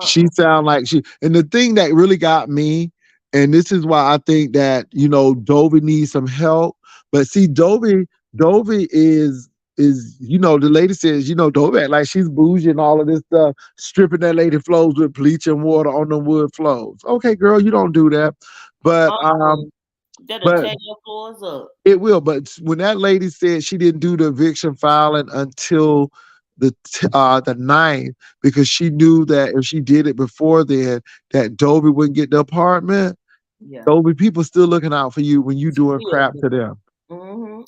She Uh-uh. sounded like and the thing that really got me, and this is why I think that, Dobie needs some help. But see, Dobie the lady says, Dobie act like she's bougie and all of this stuff, stripping that lady floors with bleach and water on the wood floors. Okay, girl, you don't do that. But Uh-uh. That'll but tear your floors up. it will, but when that lady said she didn't do the eviction filing until the ninth, because she knew that if she did it before then, that Dobie wouldn't get the apartment. Yeah. Dobie, people still looking out for you when you She doing will crap do. to them.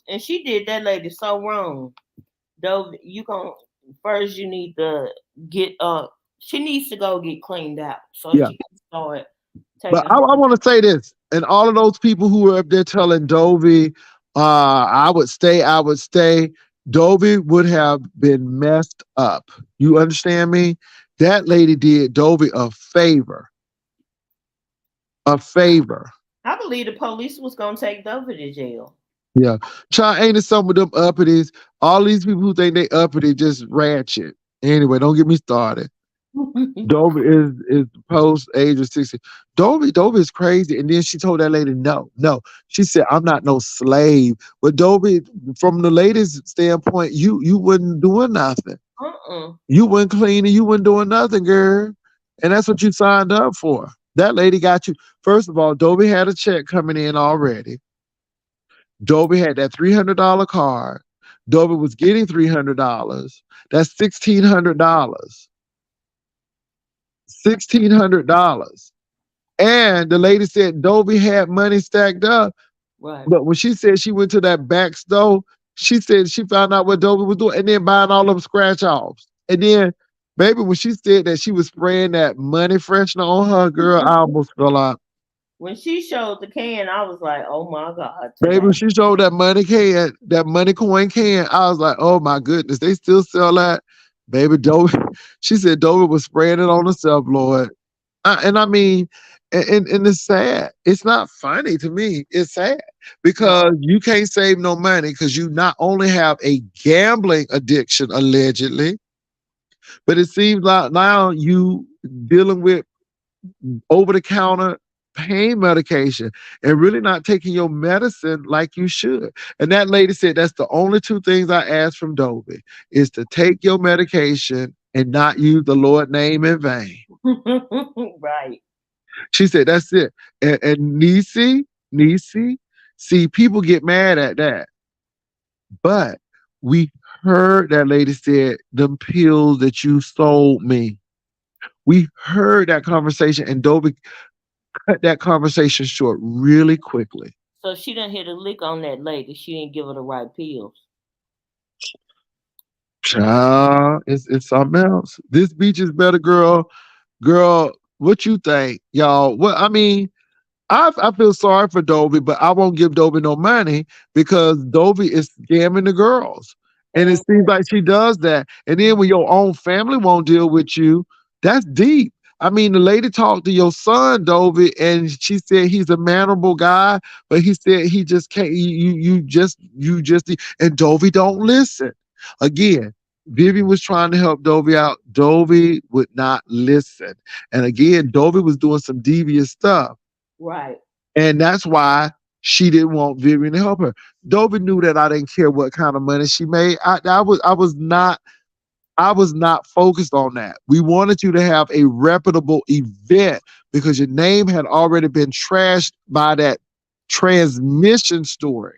And she did that lady so wrong. Though you gon' first you need to get she needs to go get cleaned out so Yeah, she can start but taking I want to say this, and all of those people who were up there telling Dobie, I would stay, I would stay. Dobie would have been messed up. You understand me? That lady did Dobie a favor. A favor. I believe the police was gonna take Dover to jail. Yeah. Try ain't it some of them uppities? All these people who think they uppity just ratchet. Anyway, don't get me started. Dobie is post age of 60. Dobie is crazy. And then she told that lady, no, no. She said, I'm not no slave. But Dobie, from the lady's standpoint, you wasn't doing nothing. uh-uh. You weren't cleaning, you weren't doing nothing, girl. And that's what you signed up for. That lady got you. First of all, Dobie had a check coming in already. Dobie had that $300 card. Dobie was getting $300. That's $1,600. $1,600. And the lady said Dobie had money stacked up. Right. But when she said she went to that back store, she said she found out what Dobie was doing and then buying all them scratch offs. And then, baby, when she said that she was spraying that money freshener on her, girl, I almost fell out. When she showed the can, I was like, "Oh my god!" Baby, Today, when she showed that money can, that money coin can, I was like, oh my goodness, they still sell that. Baby, Dobie, she said Dobie was spraying it on herself, Lord. And I mean, and it's sad. It's not funny to me. It's sad no. because you can't save no money because you not only have a gambling addiction, allegedly, but it seems like now you dealing with over the counter pain medication and really not taking your medicine like you should. And that lady said that's the only two things I ask from Dobie is to take your medication and not use the Lord name in vain. Right. She said that's it. And Nisi, see, people get mad at that. But we heard that lady said, "Them pills that you sold me." We heard that conversation, and Dobie cut that conversation short really quickly. So she done hit a lick on that lady. She didn't give her the right pills. Child, it's something else. This beach is better, girl. Girl, what you think, y'all? What I mean, I feel sorry for Dobie, but I won't give Dobie no money because Dobie is scamming the girls. And it seems Mhm. like she does that. And then when your own family won't deal with you, that's deep. I mean, the lady talked to your son, Dobie, and she said he's a mannerable guy, but he said he just can't. You just, and Dobie don't listen. Again, Vivian was trying to help Dobie out. Dobie would not listen, and again, Dobie was doing some devious stuff. Right. And that's why she didn't want Vivian to help her. Dobie knew that I didn't care what kind of money she made. I was not focused on that. We wanted you to have a reputable event because your name had already been trashed by that transmission story.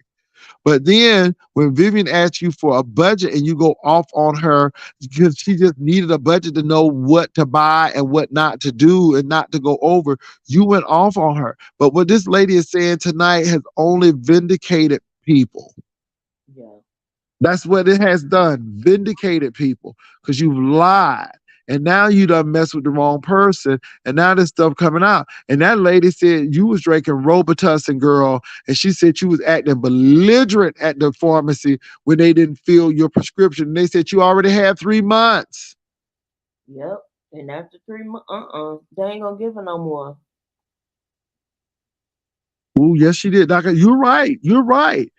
But then when Vivian asked you for a budget and you go off on her because she just needed a budget to know what to buy and what not to do and not to go over, you went off on her. But what this lady is saying tonight has only vindicated people. Yeah. That's what it has done. Vindicated people because you've lied. And now you done mess with the wrong person. And now this stuff coming out. And that lady said you was drinking Robitussin, girl. And she said you was acting belligerent at the pharmacy when they didn't fill your prescription. And they said you already had 3 months. Yep. And after 3 months, they ain't gonna give her no more. Oh, yes, she did, Doctor. You're right. You're right.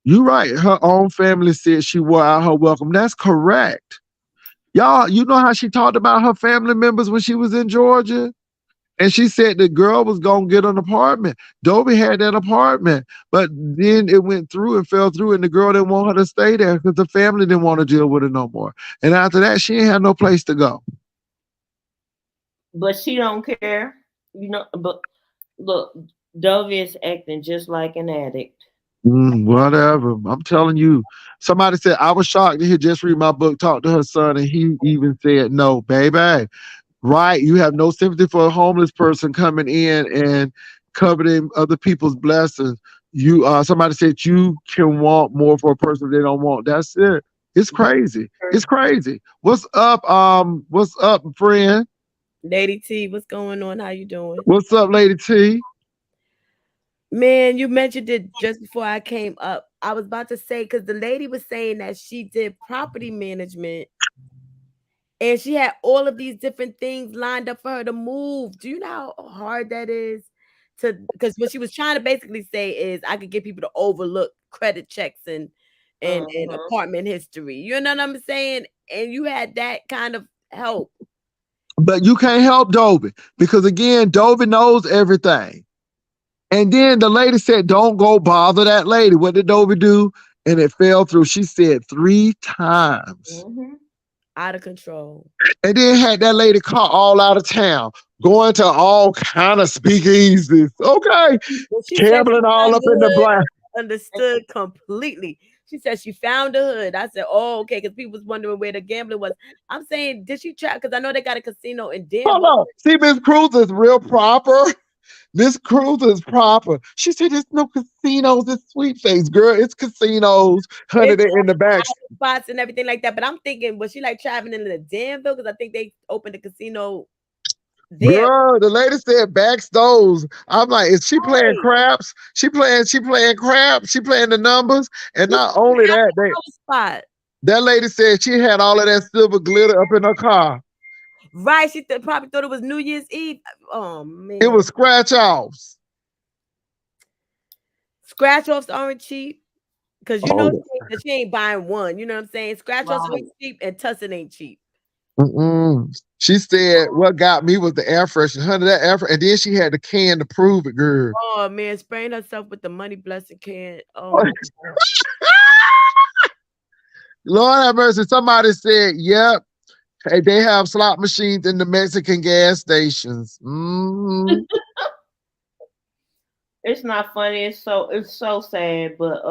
You're right. Her own family said she wore out her welcome. That's correct. Y'all, you know how she talked about her family members when she was in Georgia? And she said the girl was gonna get an apartment. Dobie had that apartment, but then it went through and fell through, and the girl didn't want her to stay there because the family didn't want to deal with it no more. And after that, she ain't had no place to go. But she don't care. But look, Dovey is acting just like an addict. Whatever. I'm telling you. Somebody said I was shocked to hear just read my book, talk to her son, and he even said no, baby. Right? You have no sympathy for a homeless person coming in and coveting other people's blessings. You somebody said you can want more for a person they don't want. That's it. It's crazy. It's crazy. What's up? What's up, friend? Lady T, what's going on? How you doing? What's up, Lady T? Man, you mentioned it just before I came up. I was about to say because the lady was saying that she did property management and she had all of these different things lined up for her to move. Do you know how hard that is? To because what she was trying to basically say is I could get people to overlook credit checks and Uh-huh. apartment history. You know what I'm saying? And you had that kind of help. But you can't help Dobie because again, Dobie knows everything. And then the lady said, "Don't go bother that lady." What did Dobie do? And it fell through. She said 3 times. Mm-hmm. Out of control. And then had that lady caught all out of town, going to all kind of speakeasies. Okay. Well, she said she Gambling all found up in the the black. hood. Understood completely. She said she found the hood. I said, "Oh, okay," because people was wondering where the gambling was. I'm saying, did she try? Because I know they got a casino in Hold Danville. on. See, Miss Cruz is real proper. Miss Cruz is proper. She said there's no casinos. It's sweepstakes, girl. It's casinos, honey. It's They're in the back. spots and everything like that. But I'm thinking, was she like traveling into Danville? Because I think they opened a casino there. Girl, the lady said backstores. I'm like, is she playing Right. craps? She playing craps. She playing the numbers. And She not said only half that, an hour spot. that lady said she had all of that silver glitter up in her car. Right. She probably thought it was New Year's Eve. Oh It man. was scratch offs. Scratch offs aren't cheap. Because you know Oh, she ain't buying one. You know what I'm saying? Scratch offs Right. ain't cheap and tussin ain't cheap. mm-mm. She said what got me was the air freshener. Honey, that air and then she had the can to prove it, girl. Oh man, spraying herself with the money blessing can. Oh my god. Lord have mercy. Somebody said, yep. Hey, they have slot machines in the Mexican gas stations. It's not funny. It's so sad. But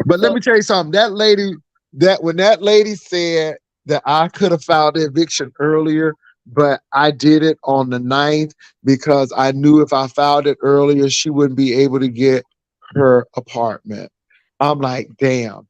But let so me tell you something. That lady that when that lady said that I could have filed the eviction earlier, but I did it on the 9th because I knew if I filed it earlier, she wouldn't be able to get her apartment. I'm like, damn.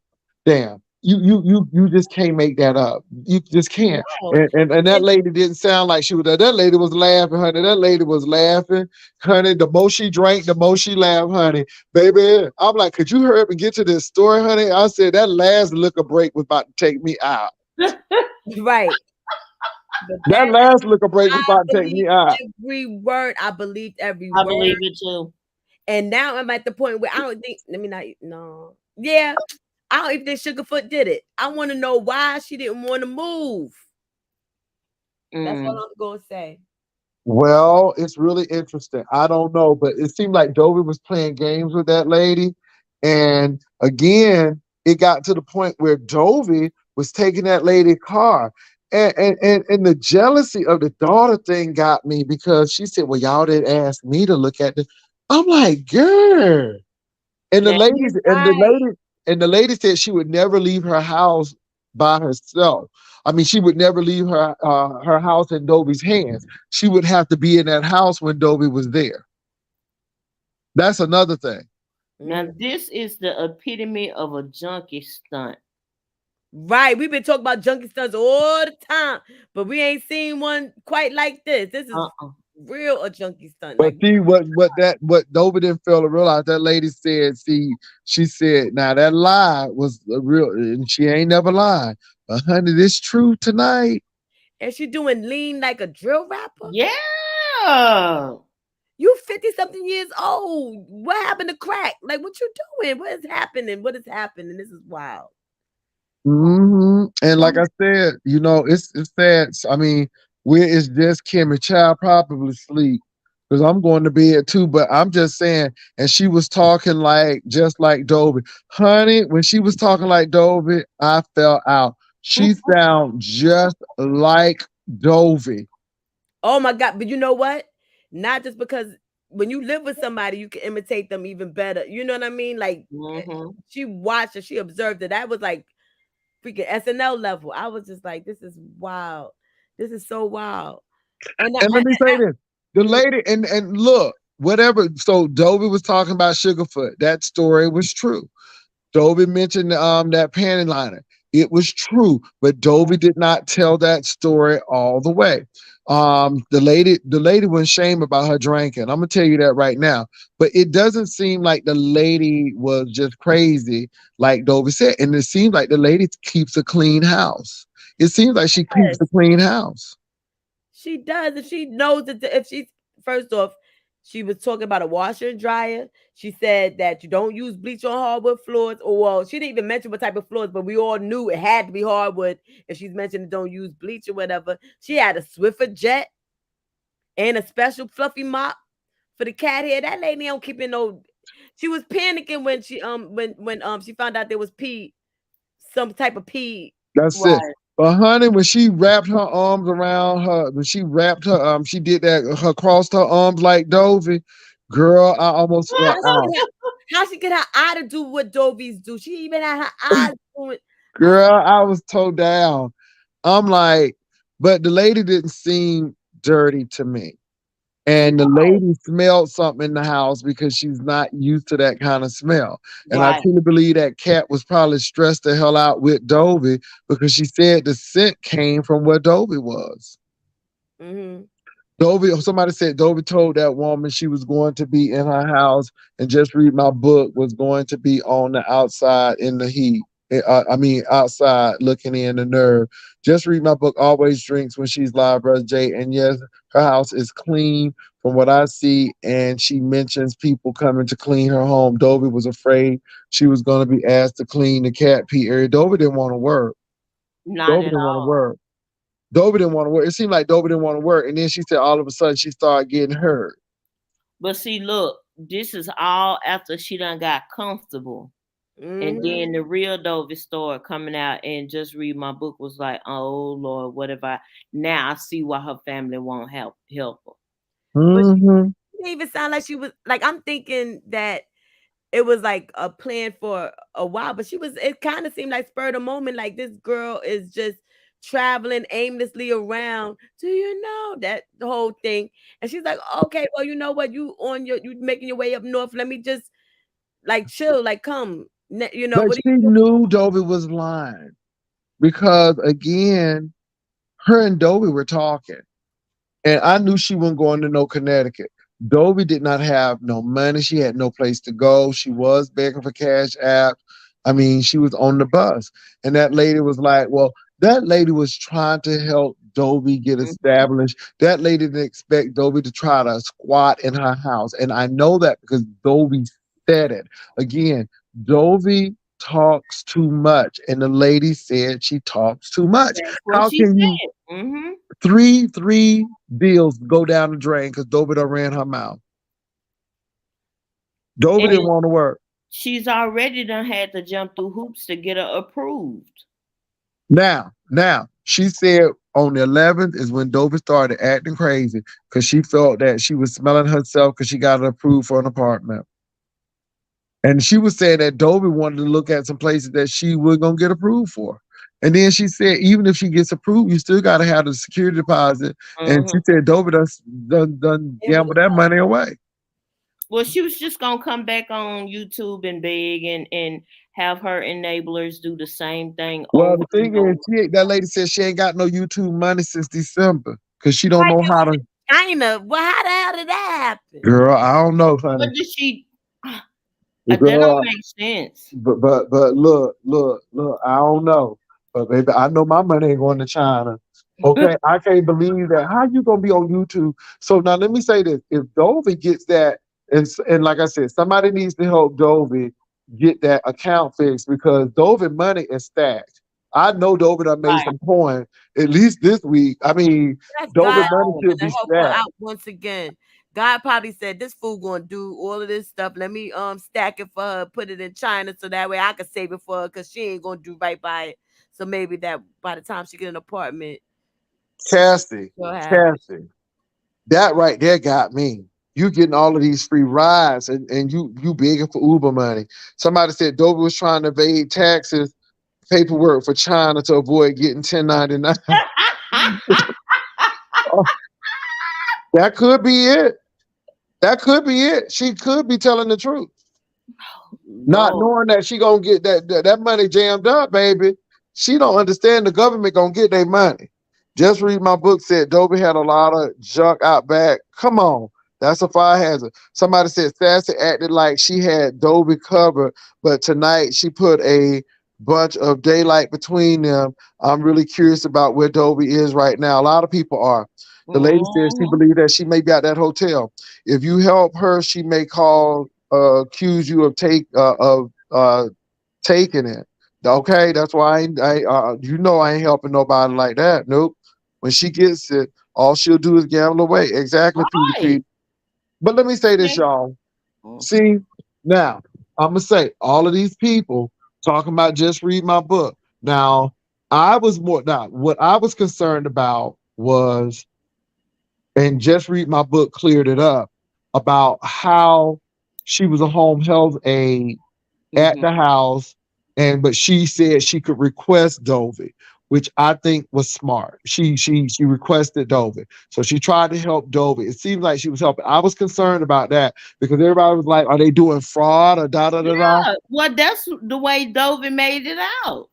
You just can't make that up. You just can't. No. And that lady didn't sound like she was that. That lady was laughing, honey. That lady was laughing, honey. The more she drank, the more she laughed, honey. Baby, I'm like, could you hurry up and get to this story, honey? I said that last liquor break was about to take me out. Right. But That that last liquor break was I about to take believe me out. every word. I believed every I word. believe it too. And now I'm at the point where I don't think. Let me not. No. Yeah. I don't even think Sugarfoot did it. I want to know why she didn't want to move. That's all I'm gonna say. Well, it's really interesting. I don't know, but it seemed like Dobie was playing games with that lady. And again, it got to the point where Dobie was taking that lady's car. And the jealousy of the daughter thing got me because she said, well, y'all didn't ask me to look at this. I'm like, girl. And the That ladies and the Right. lady and the lady said she would never leave her house by herself. I mean, she would never leave her house in Dobie's hands. She would have to be in that house when Dobie was there. That's another thing. now Mm. this is the epitome of a junkie stunt. Right. We've been talking about junkie stunts all the time, but we ain't seen one quite like this. This is Uh-uh. real a junkie stunt. But Like, see what Dobie didn't fail to realize that lady said, see, she said, now that lie was a real and she ain't never lied. But honey, this true tonight. and she doing lean like a drill rapper. Yeah. You 50 something years old. What happened to crack? Like, what you doing? What is happening? What is happening? This is wild. And like I said, it's sad. I mean, where is just Kim and Child probably sleep because I'm going to bed too. But I'm just saying, and she was talking like just like Dobie, honey. When she was talking like Dobie, I fell out. She sound just like Dobie. Oh my God. But you know what? Not just because when you live with somebody, you can imitate them even better. You know what I mean? Like, Mm-hmm. she watched it, she observed it. That was like freaking SNL level. I was just like, this is wild. This is so wild. And And let me say this: the mm, lady and look, whatever. So Dobie was talking about Sugarfoot. That story was true. Dobie mentioned that panty liner. It was true, but Dobie did not tell that story all the way. The lady was ashamed about her drinking. I'm gonna tell you that right now. But it doesn't seem like the lady was just crazy, like Dobie said. And it seems like the lady keeps a clean house. It seems like she keeps a yes, clean house. she does. If she knows that, if she's, first off, she was talking about a washer and dryer. She said that you don't use bleach on hardwood floors. Or, well, she didn't even mention what type of floors, but we all knew it had to be hardwood if she's mentioning don't use bleach or whatever. She had a Swiffer jet and a special fluffy mop for the cat hair. That lady don't keep in no. She was panicking when she found out there was pee, some type of pee. That's it. Right. But honey, when she wrapped her arms around her, when she wrapped her, she did that, her crossed her arms like Dovey. Girl, I almost fell out. How she get her eye to do what Dovies do? She even had her eyes doing. I Girl, I was toe down. I'm like, but the lady didn't seem dirty to me. And the lady smelled something in the house because she's not used to that kind of smell. And I Right. truly believe that cat was probably stressed the hell out with Dovey because she said the scent came from where Dovey was. mm-hmm. Dovey, somebody said Dovey told that woman she was going to be in her house and just read my book was going to be on the outside in the heat. I mean, outside looking in the nerve. Just read my book. Always drinks when she's live, Brother Jay. And yes, her house is clean from what I see. And she mentions people coming to clean her home. Dovey was afraid she was going to be asked to clean the cat pee area. Dovey didn't want to work. Not Dovey at didn't want to all. work. Dobie didn't want to work. It seemed like Dobie didn't want to work. And then she said all of a sudden she started getting hurt. But see, look, this is all after she done got comfortable. And Mm-hmm. then the real Dovey story coming out and just read my book was like, oh Lord, what if I now I see why her family won't help her. But she Mm-hmm. didn't even sound like she was like. I'm thinking that it was like a plan for a while, but it kind of seemed like spur of the moment, like this girl is just traveling aimlessly around. Do you know that the whole thing? And she's like, okay, well, you know what? You making your way up north. Let me just like chill, like come. But What do she you do? knew Dobby was lying because again, her and Dobby were talking. And I knew she wasn't going to no Connecticut. Dobby did not have no money. She had no place to go. She was begging for cash app. I mean, she was on the bus. And that lady was like, well, that lady was trying to help Dobby get Mhm. established. That lady didn't expect Dobby to try to squat in her house. And I know that because Dobby said it. Again, Dobby talks too much. And the lady said she talks too much. That's what How she can you said. Hmm. three deals go down the drain because Dobie done ran her mouth. Dobie didn't And want to work. she's already done had to jump through hoops to get her approved. Now, she said on the 11th is when Dobie started acting crazy because she felt that she was smelling herself because she got it approved for an apartment. And she was saying that Dobie wanted to look at some places that she was going to get approved for. And then she said, even if she gets approved, you still got to have the security deposit. And Hmm. she said, Dobie done It was gambled that money away. Well, she was just gonna come back on YouTube and beg and have her enablers do the same thing Well, over the and thing is, over. that lady said she ain't got no YouTube money since December because she don't like know it how was to. in China. Well, how the hell did that happen? Girl, I don't know, What honey. did she? That don't Girl, make sense. but look, I don't know. But baby, I know my money ain't going to China. Okay, I can't believe that. How you gonna be on YouTube? So now let me say this: if Dovey gets that, and like I said, somebody needs to help Dovey get that account fixed because Dovey money is stacked. I know Dovey done made Right. some coin at least this week. I mean, That's Dovey God money should be gonna help her stacked. out once again. God probably said this fool gonna do all of this stuff. Let me stack it for her, put it in China so that way I can save it for her because she ain't gonna do right by it. So maybe that by the time she get an apartment, Cassie, she'll have it. Cassie. That right there got me. You getting all of these free rides and you begging for Uber money. Somebody said Dobie was trying to evade taxes paperwork for China to avoid getting 1099. Oh, that could be it. That could be it. She could be telling the truth. Not Lord. knowing that she gonna get that money jammed up, baby. She don't understand the government gonna get their money. Just read my book said Dobie had a lot of junk out back. Come on. That's a fire hazard. Somebody said Sassy acted like she had Dobie covered, but tonight she put a bunch of daylight between them. I'm really curious about where Dobie is right now. A lot of people are. The lady said she Mhm. believed that she may be at that hotel. If you help her, she may call accuse you of taking it. Okay, that's why I ain't helping nobody like that. Nope. When she gets it, all she'll do is gamble away. Exactly, Peter Right. P. But let me say this, Okay. y'all. See, now I'm gonna say all of these people talking about just read my book. Now, what I was concerned about was and just read my book cleared it up about how she was a home health aide at Mhm. the house, and but she said she could request Dovey, which I think was smart. She requested Dovey, so she tried to help Dovey. It seems like she was helping. I was concerned about that because everybody was like, "Are they doing fraud or da da da da?" Yeah. Well, that's the way Dovey made it out.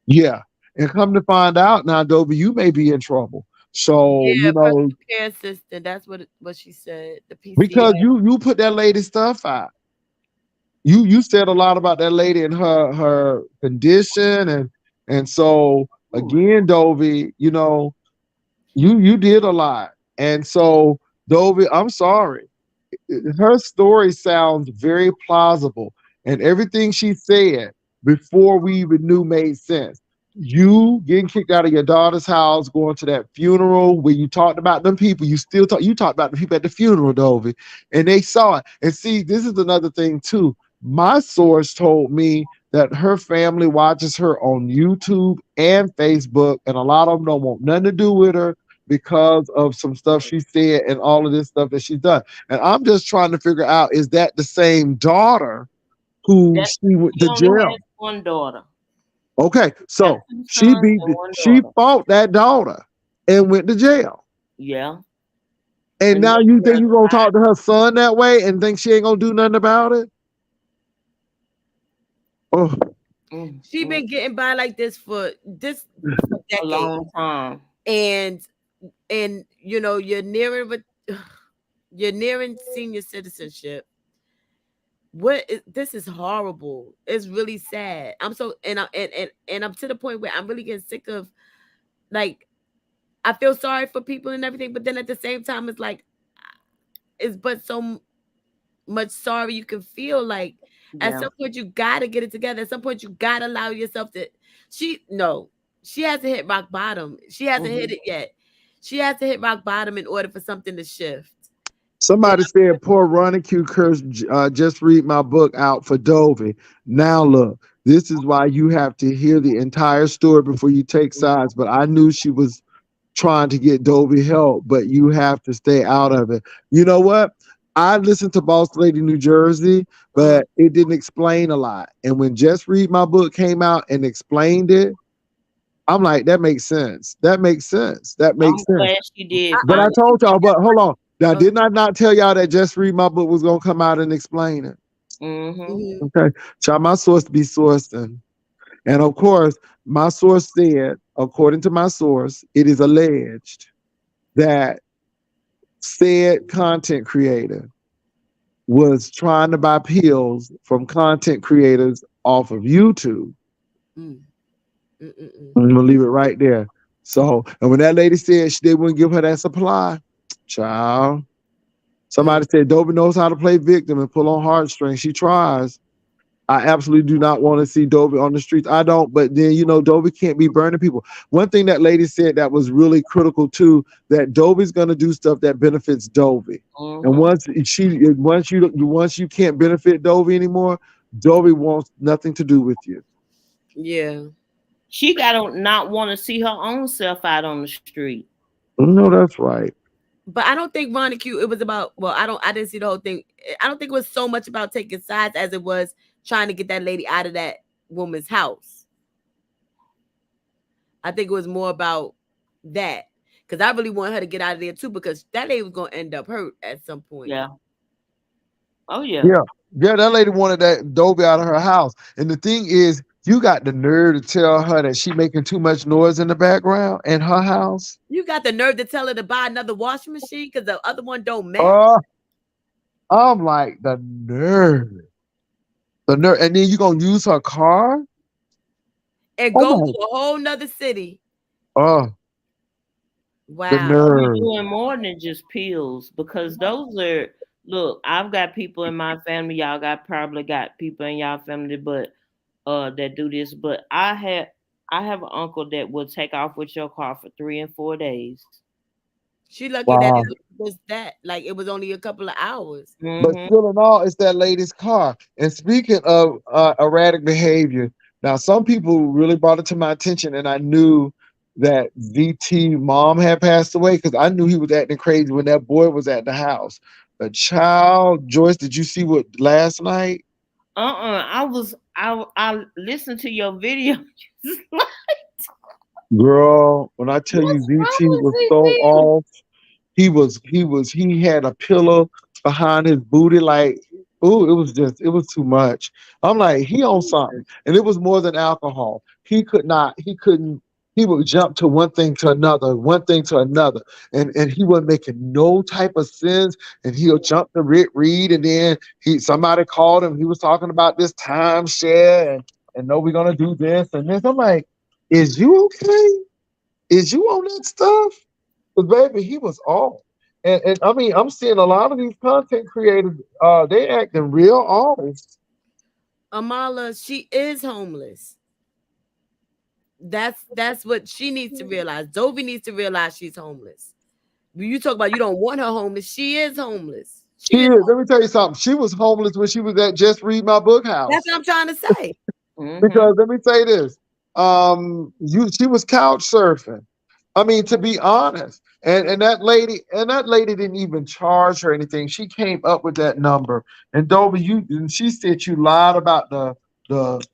Yeah, and come to find out now, Dovey, you may be in trouble. So Yeah, personal care assistant. That's what she said. The because PCA. you put that lady stuff out. You said a lot about that lady and her condition and so Ooh. again, Dovey, you did a lot. And so Dovey, I'm sorry. Her story sounds very plausible, and everything she said before we even knew made sense. You getting kicked out of your daughter's house, going to that funeral where you talked about them people, you talked about the people at the funeral, Dovey, and they saw it. And see, this is another thing too. My source told me that her family watches her on YouTube and Facebook, and a lot of them don't want nothing to do with her because of some stuff she said and all of this stuff that she's done. And I'm just trying to figure out, is that the same daughter who That she went she to only jail. has one daughter. Okay, Got so two she sons beat and one she daughter. fought that daughter and went to jail. Yeah. And And now that you think girl you gonna talk to her son that way and think she ain't gonna do nothing about it? Oh, She mm, been getting by like this for a decades. long time. And you know, you're nearing senior citizenship. This is horrible. It's really sad. I'm so and I'm to the point where I'm really getting sick of, like, I feel sorry for people and everything, but then at the same time it's like it's but so much sorry you can feel. Like, at Yeah. some point you gotta get it together. At some point you gotta allow yourself to. She no, she hasn't hit rock bottom. She hasn't hit Hmm. it yet. She has to hit rock bottom in order for something to shift. And somebody said, poor Ronnie Q Curse, just read my book out for Dovey. Now look, this is why you have to hear the entire story before you take sides. But I knew she was trying to get Dobie help, but you have to stay out of it. You know what? I listened to Boss Lady New Jersey, uh, but it didn't explain a lot. And when Just Read My Book came out and explained it, I'm like, that makes sense. That makes sense. That makes I'm sense. glad she did I But I finally. honestly told think y'all, but hold on. Now, that's didn't I not tell y'all that Just Read My Book was gonna come out and explain it? Hmm. mhm. Okay. Try my source to be sourcing. And of course, my source said, according to my source, it is alleged that said content creator was trying to buy pills from content creators off of YouTube. Mm, mm, mm, mm. I'm gonna leave it right there. So, and when that lady said they wouldn't give her that supply, child, Mm. somebody said Dobie knows how to play victim and pull on heartstrings. She tries. I absolutely do not want to see Dobie on the streets. I don't, but then Dobie can't be burning people. One thing that lady said that was really critical too, that Dobie's gonna do stuff that benefits Dobie. And Hmm. once you can't benefit Dobie anymore, Dobie wants nothing to do with you. Yeah. She gotta not want to see her own self out on the street. No, that's right. But I don't think Ronnie Q, it was about, well, I didn't see the whole thing. I don't think it was so much about taking sides as it was trying to get that lady out of that woman's house. I think it was more about that. Because I really want her to get out of there too, because that lady was gonna end up hurt at some point. Yeah. Oh yeah. Yeah. Yeah, that lady wanted that Dobie out of her house. And the thing is, you got the nerve to tell her that she making too much noise in the background in her house. You got the nerve to tell her to buy another washing machine because the other one don't match Uh, I'm like, the nerve. The nerve. And then you gonna use her car? and Oh go my, to a whole nother city. uh, the Wow. You're nerve. doing more than just pills because those are, look, I've got people in my family, y'all probably got people in y'all family but that do this, but I have an uncle that will take off with your car for 3 and 4 days. She lucky that Wow. it was that. Like, it was only a couple of hours. But Mm-hmm. still in all, it's that lady's car. And speaking of erratic behavior, now some people really brought it to my attention, and I knew that VT mom had passed away because I knew he was acting crazy when that boy was at the house. The child, Joyce, did you see what last night? I listened to your video. Girl, when I tell you What's wrong VT was with so VT? off, he had a pillow behind his booty, like, ooh, it was too much. I'm like, he on something. And it was more than alcohol. He couldn't, he would jump to one thing to another, one thing to another. And he wasn't making no type of sense. And he'll jump to read, and then somebody called him, he was talking about this timeshare and no, we're gonna do this and this. I'm like, is you okay? Is you on that stuff? Because baby, he was off. And I mean, I'm seeing a lot of these content creators, they acting real off. Amala, she is homeless. That's what she needs to realize. Dovie needs to realize she's homeless. When you talk about you don't want her homeless, she is homeless. She She is. is. Let me tell you something. She was homeless when she was at Just Read My Book That's House. what I'm trying to say. Mm-hmm. Because let me say this. She was couch surfing. I mean, to be honest, And that lady didn't even charge her anything. She came up with that number. And Dobie, and she said you lied about the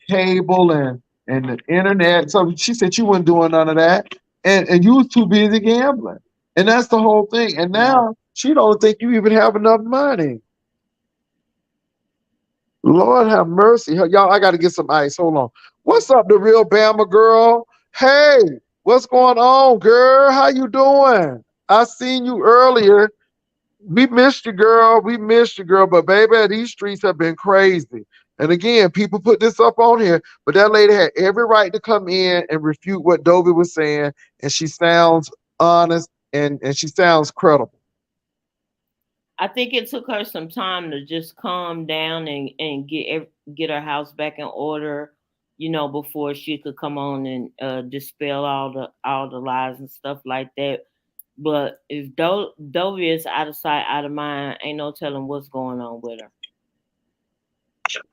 cable and the internet. So she said you weren't doing none of that. And you was too busy gambling. And that's the whole thing. And Right. now she don't think you even have enough money. Lord have mercy. Y'all, I gotta get some ice. Hold on. What's up, the real Bama girl? Hey, what's going on, girl? How you doing? I seen you earlier. We missed you, girl. We missed you, girl. But baby, these streets have been crazy. And again, people put this up on here, but that lady had every right to come in and refute what Dobie was saying, and she sounds honest and she sounds credible. I think it took her some time to just calm down and get her house back in order, before she could come on and dispel all the lies and stuff like that. But if Dovey is out of sight, out of mind, ain't no telling what's going on with her.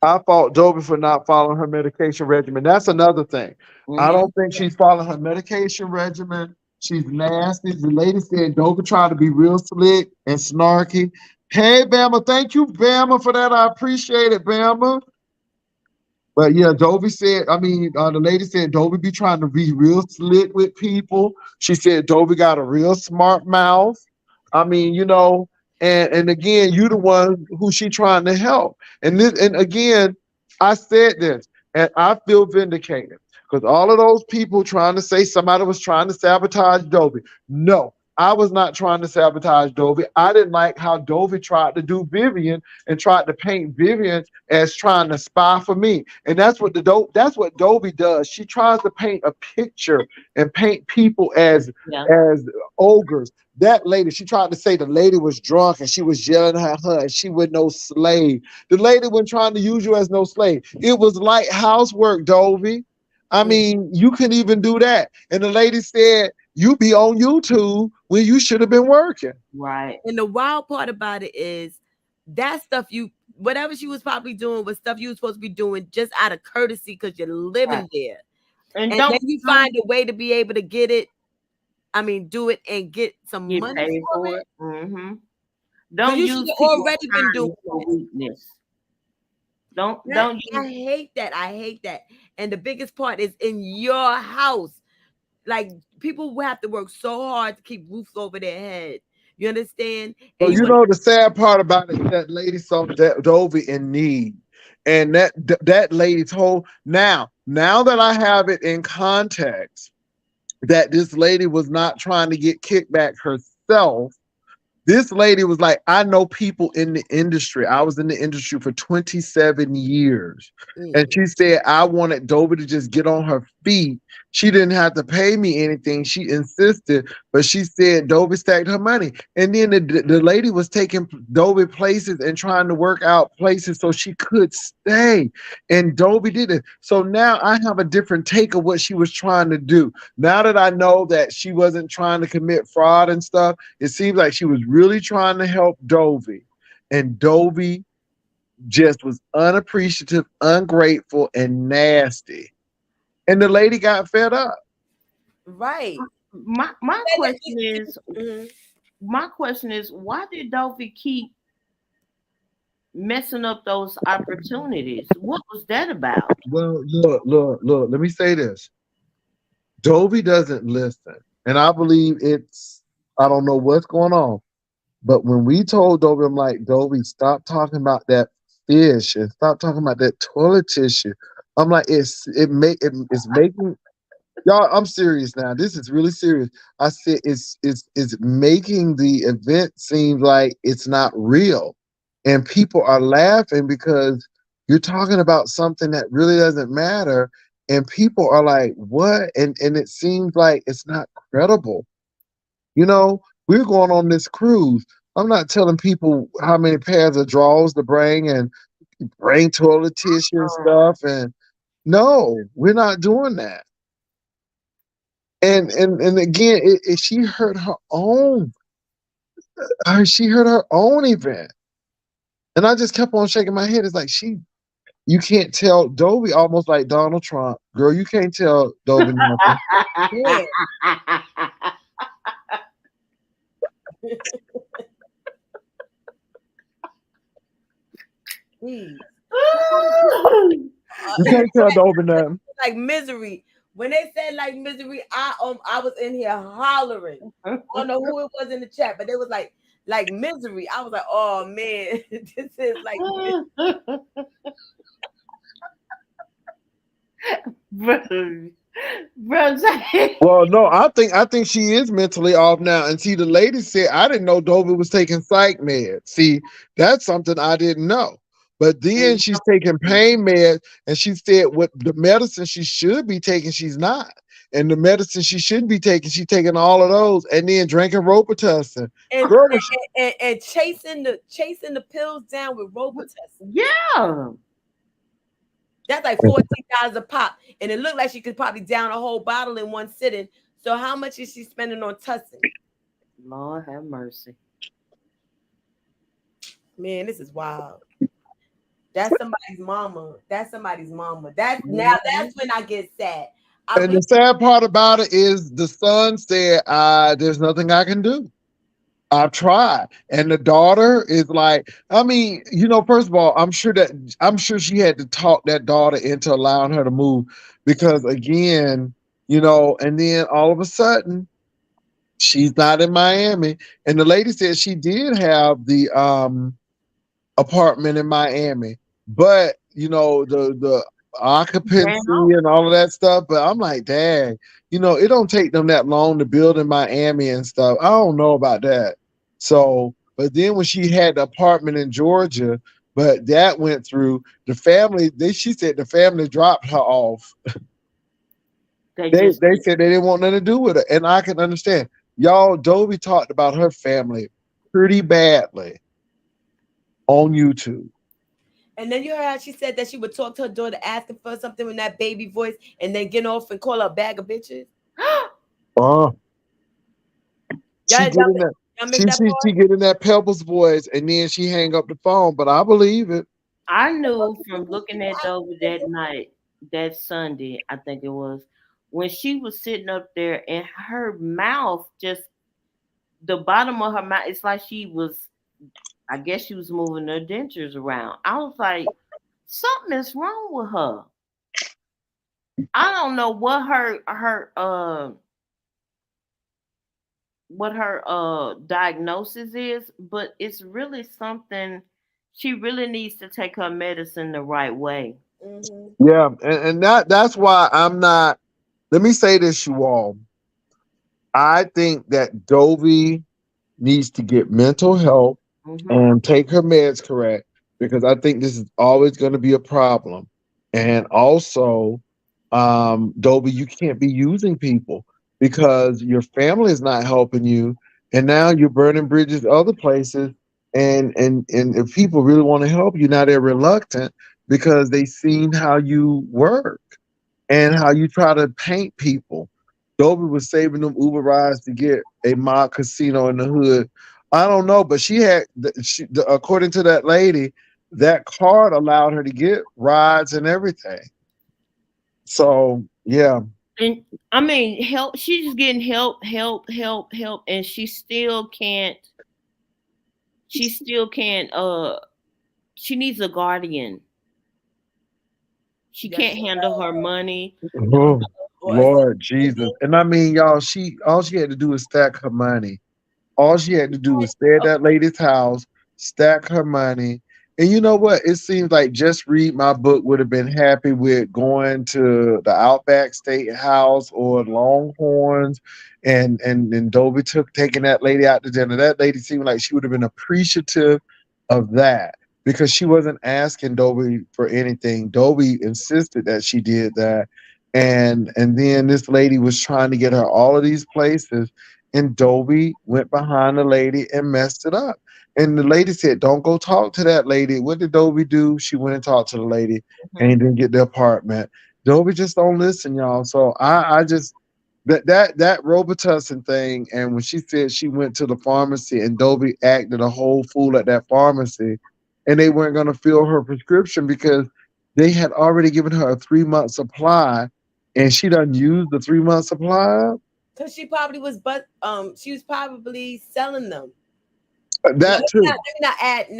I fault Dobie for not following her medication regimen. That's another thing. I Hmm. don't think she's following her medication regimen. She's nasty. The lady said Dobie tried to be real slick and snarky. Hey, Bama, thank you, Bama, for that. I appreciate it, Bama. But yeah, the lady said Dobie be trying to be real slick with people. She said Dobie got a real smart mouth. I mean, and again, you the one who she trying to help. And again, I said this, and I feel vindicated because all of those people trying to say somebody was trying to sabotage Dobie. No, I was not trying to sabotage Dobie. I didn't like how Dobie tried to do Vivian and tried to paint Vivian as trying to spy for me. And that's what Dobie does. She tries to paint a picture and paint people Yeah. as ogres. That lady, she tried to say the lady was drunk and she was yelling at her and she was no slave. The lady wasn't trying to use you as no slave. It was light housework, Dobie. I mean, you couldn't even do that. And the lady said, you be on YouTube when you should have been working. Right. And the wild part about it is that stuff whatever she was probably doing was stuff you were supposed to be doing just out of courtesy because you're living Right. there. And And don't then you find a way to be able to get it. I mean, do it and get some get money paid for for it. it. Hmm. Because Don't you should use have people's already been doing kindness for it. weakness. Don't That, don't I use. hate that. I hate that. And the biggest part is in your house. Like people will have to work so hard to keep roofs over their head. You understand? So And you you would know the sad part about it, that lady saw that Dovey in need, and that lady told. Now that I have it in context, that this lady was not trying to get kickback herself. This lady was like, I know people in the industry. I was in the industry for 27 years. And she said, I wanted Dobie to just get on her feet. She didn't have to pay me anything. She insisted, but she said Dobie stacked her money. And then the lady was taking Dobie places and trying to work out places so she could stay. And Dobie did it. So now I have a different take of what she was trying to do. Now that I know that she wasn't trying to commit fraud and stuff, it seems like she was really trying to help Dovey. And Dovey just was unappreciative, ungrateful, and nasty. And the lady got fed up. right. My question is Mhm. my question is why did Dolphy keep messing up those opportunities? What was that about? Well, look. Let me say this. Dovey doesn't listen. And I believe I don't know what's going on. But when we told Dovey, I'm like, Dovey, stop talking about that fish and stop talking about that toilet tissue. I'm like, it's making y'all. I'm serious now. This is really serious. I said it's making the event seem like it's not real, and people are laughing because you're talking about something that really doesn't matter, and people are like, what? And it seems like it's not credible. We're going on this cruise. I'm not telling people how many pairs of drawers to bring and bring toilet tissue and stuff. And no, we're not doing that. And again, she hurt her own. She hurt her own event. And I just kept on shaking my head. It's like you can't tell Dobie almost like Donald Trump. Girl, you can't tell Dobie nothing. Yeah. Please. You can't tell Dobie nothing. Like Misery. When they said like Misery, I was in here hollering. I don't know who it was in the chat, but they was like Misery. I was like, oh man, this is like bro, Well, no, I think she is mentally off now. And see, the lady said I didn't know Dobie was taking psych meds. See, that's something I didn't know. But then she's taking pain meds, and she said what the medicine she should be taking, she's not. And the medicine she shouldn't be taking, she's taking all of those, and then drinking Robitussin. and, Girl, and chasing the pills down with Robitussin. yeah. That's like $14 a pop, and it looked like she could probably down a whole bottle in one sitting. So how much is she spending on Tussin? Lord have mercy. Man, this is wild. That's somebody's mama. That's somebody's mama. That's when I get sad. and the sad part about it is the son said, there's nothing I can do. I've tried. And the daughter is like, I mean, first of all, I'm sure she had to talk that daughter into allowing her to move because again, and then all of a sudden she's not in Miami. And the lady said she did have the apartment in Miami, but the occupancy and all of that stuff. But I'm like, dang, it don't take them that long to build in Miami and stuff. I don't know about that. So, but then when she had the apartment in Georgia, but that went through the family. She said the family dropped her off. They said they didn't want nothing to do with it, and I can understand. Y'all, Dobie talked about her family pretty badly on YouTube. And then you heard how she said that she would talk to her daughter asking for something in that baby voice and then get off and call her a bag of bitches. She get in that Pebbles voice and then she hang up the phone, but I believe it. I knew from looking at Dobie that night, that Sunday, I think it was, when she was sitting up there and her mouth just, the bottom of her mouth, it's like she was, I guess she was moving her dentures around. I was like, something is wrong with her. I don't know what her diagnosis is, but it's really something. She really needs to take her medicine the right way. Mm-hmm. Yeah, and that's why I'm not. Let me say this, you all. I think that Dobie needs to get mental help and take her meds correct because I think this is always going to be a problem. And also, Dobie, you can't be using people because your family is not helping you, and now you're burning bridges other places. And if people really want to help you, now they're reluctant because they've seen how you work and how you try to paint people. Dobie was saving them Uber rides to get a mob casino in the hood. I don't know, but she had, according to that lady, that card allowed her to get rides and everything. So yeah. And I mean, help. She's just getting help, and she still can't. She still can't. She needs a guardian. She can't handle her money. Oh, Lord Jesus. And I mean, y'all, all she had to do was stack her money. All she had to do was stay at that lady's house, stack her money. And you know what? It seems like Just Read My Book would have been happy with going to the Outback Steakhouse or Longhorns, and Dobie taking that lady out to dinner. That lady seemed like she would have been appreciative of that because she wasn't asking Dobie for anything. Dobie insisted that she did that, and then this lady was trying to get her all of these places, and Dobie went behind the lady and messed it up. And the lady said, "Don't go talk to that lady." What did Dobie do? She went and talked to the lady and he didn't get the apartment. Dobie just don't listen, y'all. So I just that Robitussin thing, and when she said she went to the pharmacy and Dobie acted a whole fool at that pharmacy, and they weren't gonna fill her prescription because they had already given her a 3-month supply and she done used the 3-month supply. Because she probably was, but she was probably selling them. That too. Let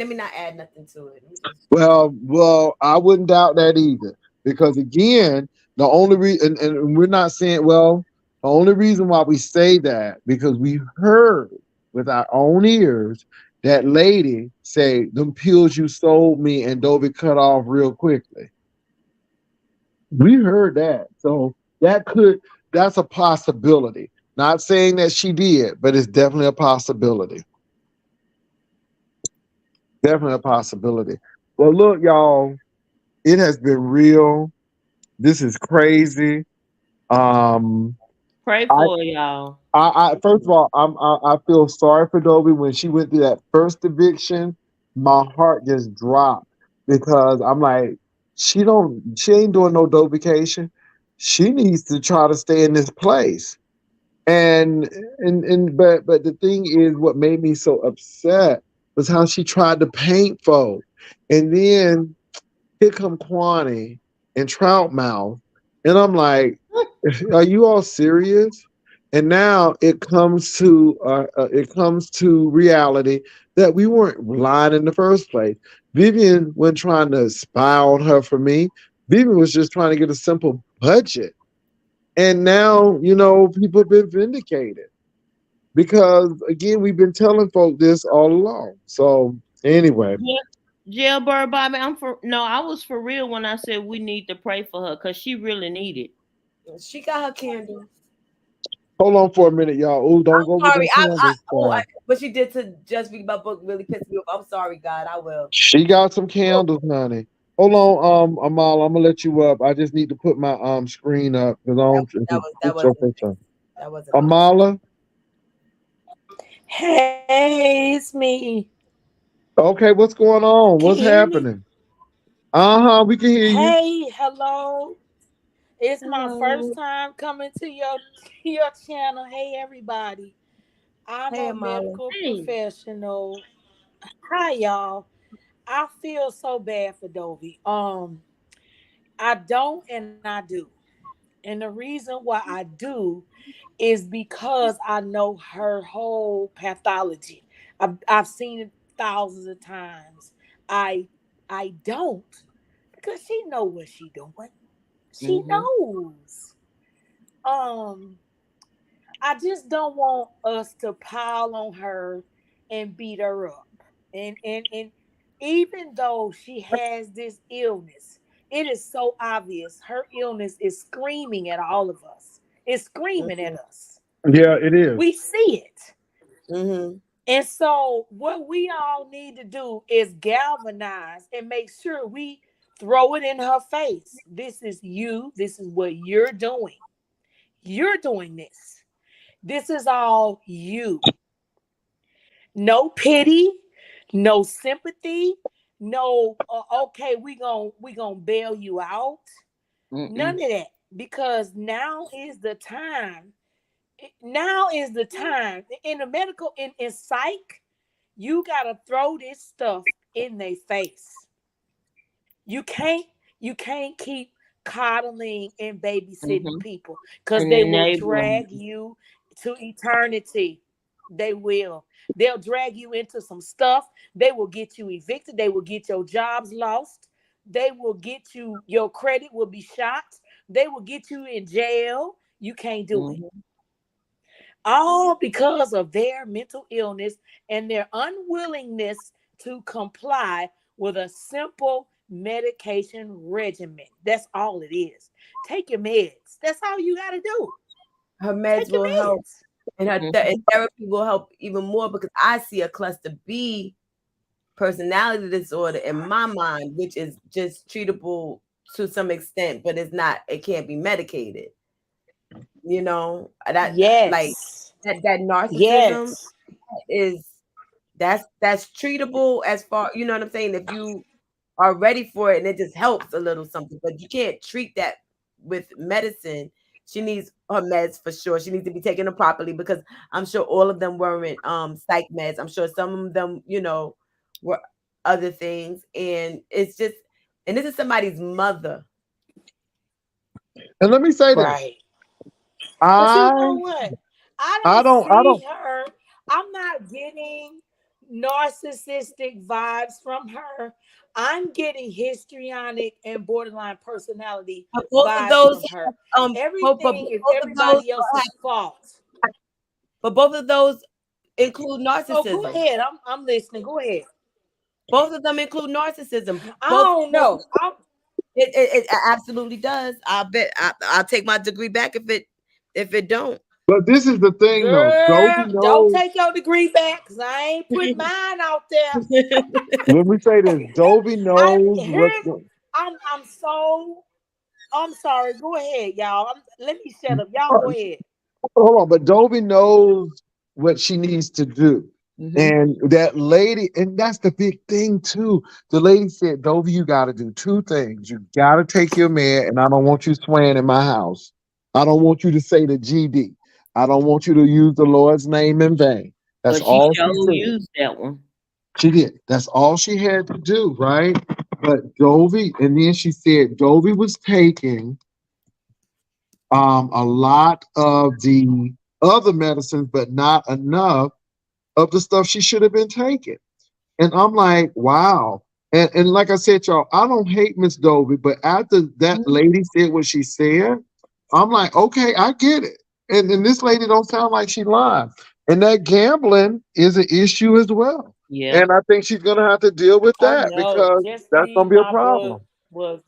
me not add nothing to it. Well, I wouldn't doubt that either. Because again, the only reason, and we're not saying, well, the only reason why we say that because we heard with our own ears that lady say, "Them pills you sold me and Dobby cut off real quickly." We heard that, so that's a possibility. Not saying that she did, but it's definitely a possibility. Definitely a possibility. Well, look, y'all, it has been real. This is crazy. Um, Pray I, for her, y'all. I first of all, I feel sorry for Dobby when she went through that first eviction. My heart just dropped because I'm like, she ain't doing no Dobbycation. She needs to try to stay in this place. And but the thing is, what made me so upset was how she tried to paint folk, and then here come Kwani and Troutmouth, and I'm like, are you all serious? And now it comes to reality that we weren't lying in the first place. Vivian wasn't trying to spy on her for me. Vivian was just trying to get a simple budget. And now, people have been vindicated because, again, we've been telling folk this all along. So, anyway. Yeah. Jailbird Bobby, I was for real when I said we need to pray for her because she really needed. She got her candles. Hold on for a minute, y'all. Oh, don't go with Sorry, them candles. what she did to Just Read My Book really pissed me off. I'm sorry, God. I will. She got some candles, honey. Hold on, Amal. I'm gonna let you up. I just need to put my screen up because I don't. That It's your wasn't first time. that wasn't Amala. Hey, it's me. Okay, what's going on? Can What's you hear me? happening? We can hear you. Hey, hello. It's my first Hello. time coming to your channel. Hey, everybody. I'm Hey, a Amala. medical Hey. professional. Hi, y'all. I feel so bad for Dovey. I don't and I do. And the reason why I do is because I know her whole pathology. I've seen it thousands of times. I I don't because she know what she doing. She Mm-hmm. knows. Um, I just don't want us to pile on her and beat her up. And even though she has this illness, it is so obvious her illness is screaming at all of us. It's screaming at us. Yeah, it is. We see it. Mm-hmm. And so what we all need to do is galvanize and make sure we throw it in her face. This is you. This is what you're doing. You're doing this. This is all you. No pity, no sympathy, no okay, we going to bail you out. None Mm-mm. of that because now is the time. Now is the time in the medical in psych. You got to throw this stuff in their face. You can't you can't keep coddling and babysitting Mm-hmm. people because And they will enabling. drag you to eternity. They will. They'll drag you into some stuff. They will get you evicted. They will get your jobs lost. They will get you, your credit will be shot. They will get you in jail. You can't do it. Mm-hmm. All because of their mental illness and their unwillingness to comply with a simple medication regimen. That's all it is. Take your meds. That's all you got to do. Her Take meds your will help, meds. and Mm-hmm. and therapy will help even more because I see a cluster B personality disorder in my mind, which is just treatable to some extent, but it's not. It can't be medicated. That like Yes. that narcissism Yes. is that's treatable as far, you know what I'm saying, if you are ready for it and it just helps a little something, but you can't treat that with medicine. She needs her meds for sure. She needs to be taking them properly because I'm sure all of them weren't psych meds. I'm sure some of them, were other things. And it's just, and this is somebody's mother. And let me say this. Right. But you I know what? I I don't don't. I see don't. her. I'm not getting narcissistic vibes from her. I'm getting histrionic and borderline personality But both of vibes those from her. but Everything is both of those everybody else's fault. but both of those include Oh, go narcissism. ahead. I'm listening. Go ahead. Both of them include narcissism. I Both don't know. it absolutely does. I'll bet I'll take my degree back if it don't. But this is the thing, though. Dobie Girl, don't knows. take your degree back because I ain't putting mine out there. Let me say this. Dobie I knows what's here's going. I'm so I'm sorry. Go ahead, y'all. Let me shut up. Y'all go ahead. Hold on, but Dobie knows what she needs to do. Mhm. And that lady, and that's the big thing too. The lady said, Dobie, you got to do two things. You got to take your man, and I don't want you swearing in my house. I don't want you to say the GD. I don't want you to use the Lord's name in vain. That's But she all she sure said. used that one. She did. That's all she had to do, right? But Dovey, and then she said Dovey was taking a lot of the other medicines, but not enough of the stuff she should have been taking. And I'm like, wow. And like I said, y'all, I don't hate Miss Dovey, but after that lady said what she said, I'm like, okay, I get it. And this lady don't sound like she lied. And that gambling is an issue as well. Yeah. And I think she's gonna have to deal with Oh that no, because just that's gonna read be a my book problem. was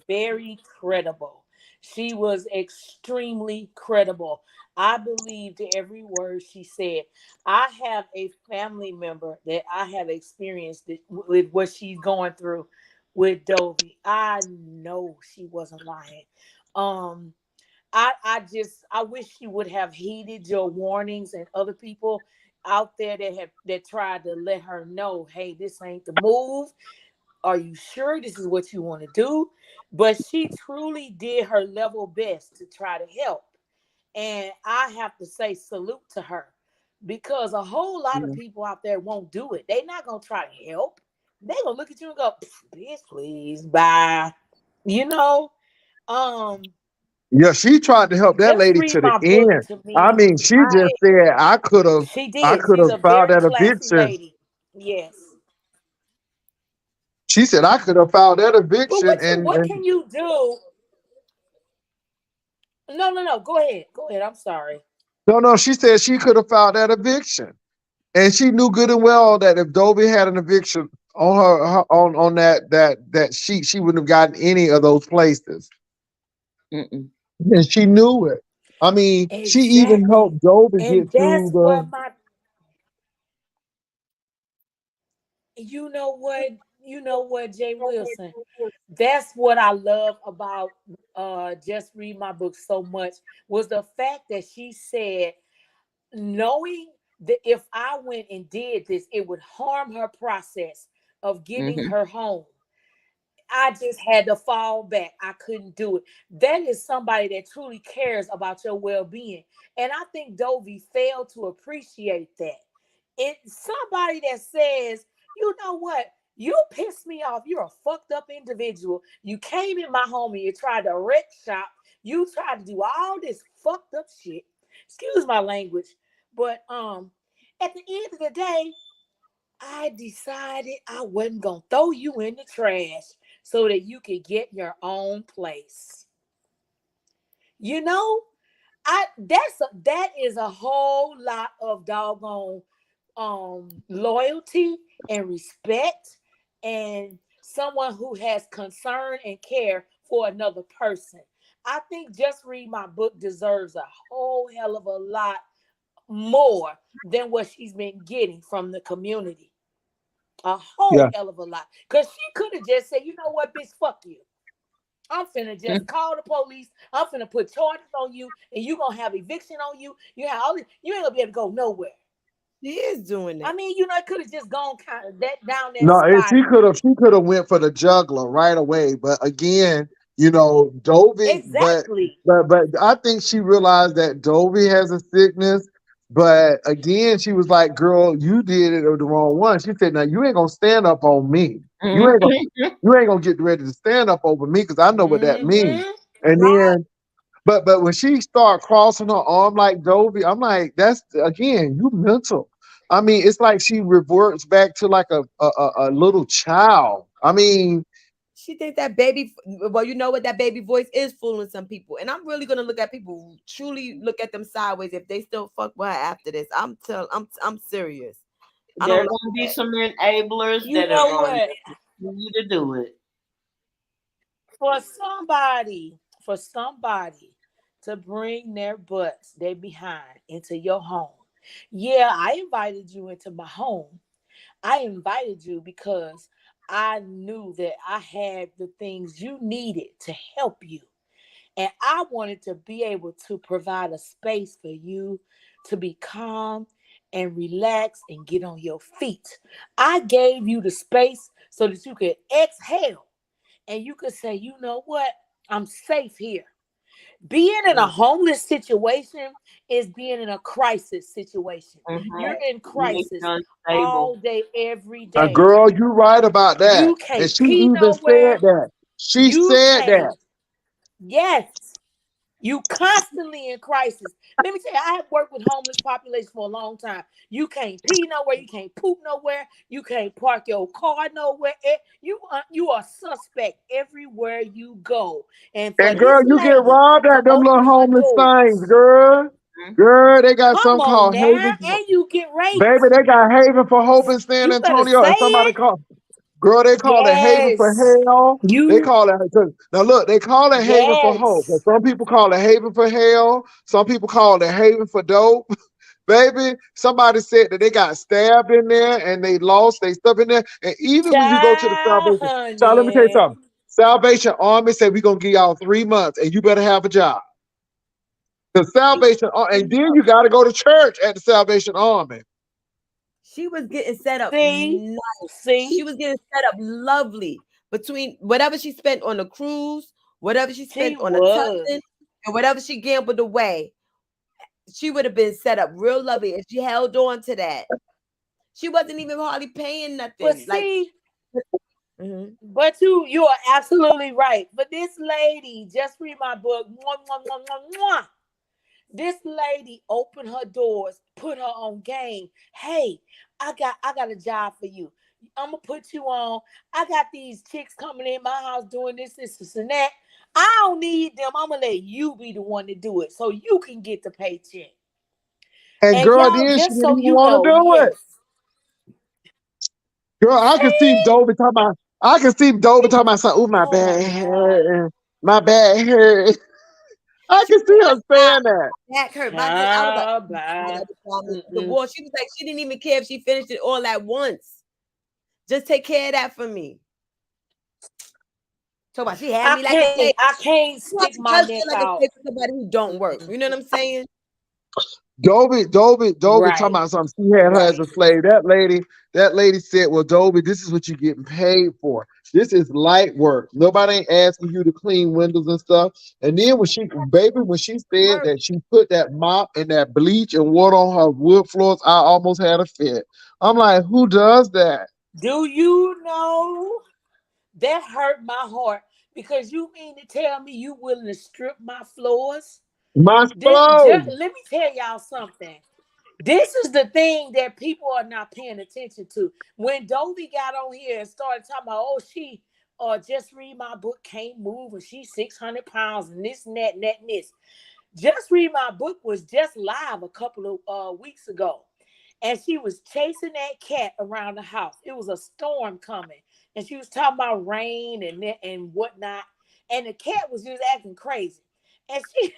very credible. She was extremely credible. I believed every word she said. I have a family member that I have experienced it with what she's going through with Dovey. I know she wasn't lying. Um, I wish she would have heeded your warnings and other people out there that tried to let her know, hey, this ain't the move. Are you sure this is what you want to do? But she truly did her level best to try to help. And I have to say salute to her because a whole lot of Yeah. people out there won't do it. They're not gonna try to help. They're gonna look at you and go, bitch, please, bye. You know, um, Yeah, she tried to help that just lady read to the my book end. to I me. mean, she I just said She I did. could She's have a filed very that classy eviction. lady. Yes. She said I could have filed that But eviction what and can you do? No. Go ahead. Go ahead. I'm sorry. no, no, she said she could have filed that eviction. And she knew good and well that if Dobie had an eviction on on that sheet, she wouldn't have gotten any of those places. Mm-mm. And she knew it. I mean, she even Exactly. helped Dobie And get through that's the what you know what, Jay Wilson. That's what I love about just read my book so much was the fact that she said knowing that if I went and did this, it would harm her process of getting Mm-hmm. her home. I just had to fall back. I couldn't do it. That is somebody that truly cares about your well-being. And I think Dovey failed to appreciate that. It's somebody that says, you know what? You pissed me off. You're a fucked up individual. You came in my home and you tried to wreck shop. You tried to do all this fucked up shit. Excuse my language. But at the end of the day, I decided I wasn't gonna throw you in the trash so that you could get your own place. You know, that is a whole lot of doggone loyalty and respect and someone who has concern and care for another person. I think just read my book deserves a whole hell of a lot more than what she's been getting from the community. A whole yeah. hell of a lot. Because she could have just said, you know what, bitch, fuck you. I'm finna just call the police. I'm finna put charges on you, and you gonna have eviction on you. You have all this, you ain't gonna be able to go nowhere. She is doing I that. mean, it could have just gone kind of that down that No, spiral. she could have went for the juggler right away. But again, Dovey, Exactly. but I think she realized that Dovey has a sickness. But again, she was like, "Girl, you did it the wrong one." She said, "Now you ain't gonna stand up on me. You ain't gonna Mm-hmm. you ain't gonna get ready to stand up over me because I know what that means." Mm-hmm. And Right. then But when she start crossing her arm like Dobby, I'm like, that's again, you mental. I mean, it's like she reverts back to like a little child. I mean, She thinks that baby. Well, you know what? That baby voice is fooling some people, and I'm really gonna look at people who truly look at them sideways if they still fuck with her after this. I'm serious. I There don't are like going to be that. some enablers You that are know going what? to continue to do it. For somebody to bring their butts, they behind into your home. Yeah, I invited you into my home. I invited you because I knew that I had the things you needed to help you. And I wanted to be able to provide a space for you to be calm and relax and get on your feet. I gave you the space so that you could exhale and you could say, you know what? I'm safe here. Being in a homeless situation is being in a crisis situation. You're in Make crisis you all unstable. day, every a day. girl, you right about that. You And can't she pee even said nowhere. that. She You said that. can't. Yes. You constantly in crisis. Let me tell you, I have worked with homeless population for a long time. You can't pee nowhere. You can't poop nowhere. You can't park your car nowhere. You are suspect everywhere you go. And for And girl, this you get lady robbed to at them little open her homeless things, doors, girl. Mhm. Girl, they got come something on called now, Haven. and you get Baby, raped. they got Haven for Hope in San You better Antonio. say And somebody it. called, girl, they call it Haven for Yes. Hell. They You, call it, now look, they call it Haven for Hope. But yes. some people call it Haven for Hell. Some people call it Haven for Dope. Baby, somebody said that they got stabbed in there and they lost their stuff in there. And even when you go to the Child, Salvation, child, let me tell you honey. something. Salvation Army said we're gonna give y'all 3 months and you better have a job. The Salvation and then you gotta go to church at the Salvation Army. She was getting set up See? nice. See? She was getting set up lovely between whatever she spent on the cruise, whatever she She spent on the was. Tussin, and whatever she gambled away. She would have been set up real lovely if she held on to that. She wasn't even hardly paying But nothing. Like, see, mhm. but you are absolutely right. But this lady, just read my book. Mwah, mwah, mwah, mwah, mwah. This lady opened her doors, put her on game. Hey, I got a job for you. I'm gonna put you on. I got these chicks coming in my house doing this, and that. I don't need them. I'm gonna let you be the one to do it so you can get the paycheck. And And girl, y'all, then she just didn't so even you want to know, do it. yes. Girl, I can see See? Dobie talking about I can see Dobie talking about something. Ooh, my Oh my bad God. hurt. My bad hurt. I She can see her was saying that. back hurt. I was like, Child, "Oh, God, bye. every time the Mm-mm. war." She was like, she didn't even care if she finished it all at once. Just take care of that for me. Talk about she had me like a slave. I can't Well, stick she my does neck feel like a out. slave to somebody who don't work. You know what I'm saying? Dobie talking Right. about something. She had her as Right. a slave. That lady said, well, Dobie, this is what you're getting paid for. This is light work. Nobody ain't asking you to clean windows and stuff. And then when she said Work. that she put that mop and that bleach and water on her wood floors, I almost had a fit. I'm like, who does that? Do you know that hurt my heart? Because you mean to tell me you willing to strip my floors? My flow. Let me tell y'all something. This is the thing that people are not paying attention to. When Dobie got on here and started talking about, oh, she just read my book, can't move, and she's 600 pounds, and this and that and that and this. Just read my book was just live a couple of weeks ago. And she was chasing that cat around the house. It was a storm coming. And she was talking about rain and whatnot. And the cat was just acting crazy. And she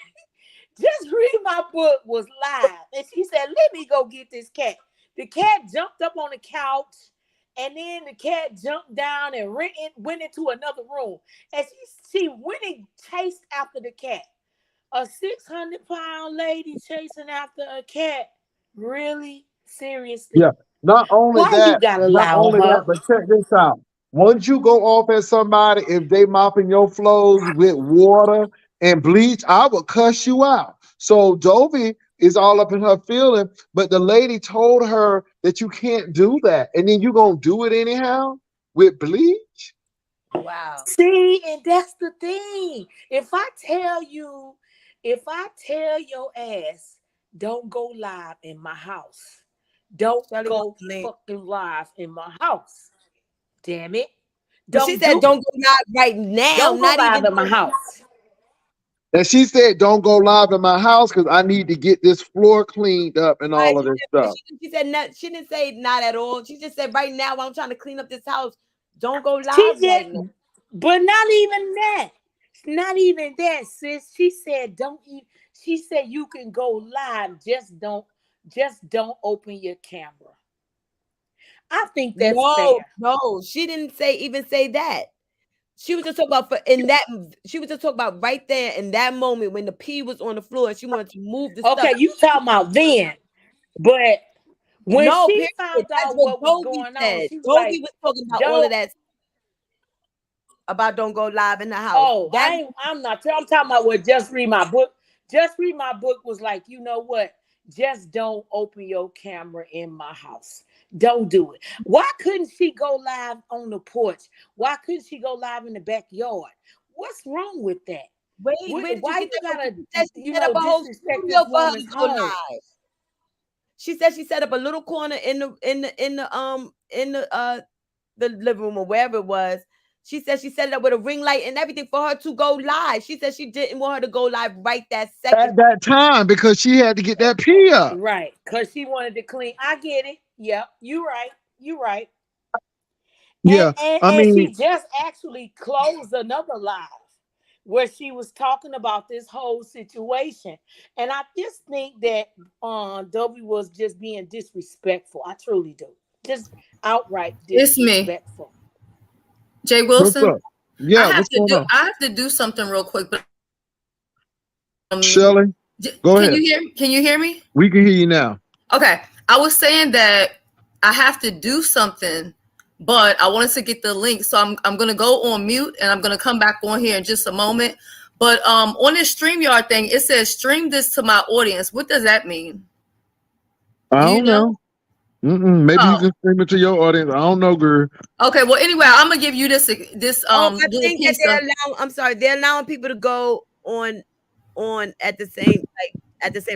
just read my book was live. And she said, let me go get this cat. The cat jumped up on the couch. And then the cat jumped down and went into another room. And she went and chased after the cat. A 600-pound lady chasing after a cat. Really? Yeah. Seriously? Not only Why you that, gotta not allow only that, her? but check this out. Once you go off at somebody, if they mopping your floors with water and bleach, I would cuss you out. So Dovey is all up in her feeling, but the lady told her that you can't do that. And then you gonna do it anyhow with bleach? Wow. See, and that's the thing. If I tell you, If I tell your ass, don't go live in my house, don't Shelly wants go the link. fucking live in my house. Damn it. But she Don't said do don't it. go live right now. Don't go Not live even in my house. And she said, "Don't go live in my house because I need to get this floor cleaned up and all of this stuff." She said not, she didn't say not at all. She just said right now I'm trying to clean up this house. Don't go She live right just, now. but not even that. Not even that, sis. She said, don't even, she said you can go live, just don't open your camera. I think that's No, fair. no, she didn't say that. She was just talking about in that. She was just talking about right there in that moment when the pee was on the floor. She wanted to move the stuff. Okay, you talking about then, but when No, she period. found That's out what what was Dobby going on, said. she was Dobby like, was talking about all of don't. that about don't go live in the house. Oh, That I'm not. I'm talking about what Just Read My Book. Just Read My Book was like, you know what? Just don't open your camera in my house. Don't do it. Why couldn't she go live on the porch? Why couldn't she go live in the backyard? What's wrong with that? wait, where did you Why get you that from? gotta, She set up a whole disrespect studio this for her woman's to go home? live. She said she set up a little corner in the living room or wherever it was. She said she set it up with a ring light and everything for her to go live. She said she didn't want her to go live right that second. At that time, because she had to get that pee up. Right, because she wanted to clean. I get it. Yep, you right. You right. Yeah, I And mean, she just actually closed another live where she was talking about this whole situation. And I just think that Dobby was just being disrespectful. I truly do. Just outright It's me, disrespectful. Jay what's Wilson. up? Yeah, what's going on, I have to do something real quick, but Shelly? Go can ahead. you hear me? We can hear you now. Okay. I was saying that I have to do something, but I wanted to get the link. So I'm gonna go on mute and I'm gonna come back on here in just a moment. But on this StreamYard thing, it says stream this to my audience. What does that mean? I Do you don't know? know. Maybe you Oh, can stream it to your audience. I don't know, girl. okay. Well, anyway, I'm gonna give you this I little think that piece of. I'm sorry, they're allowing people to go on at the same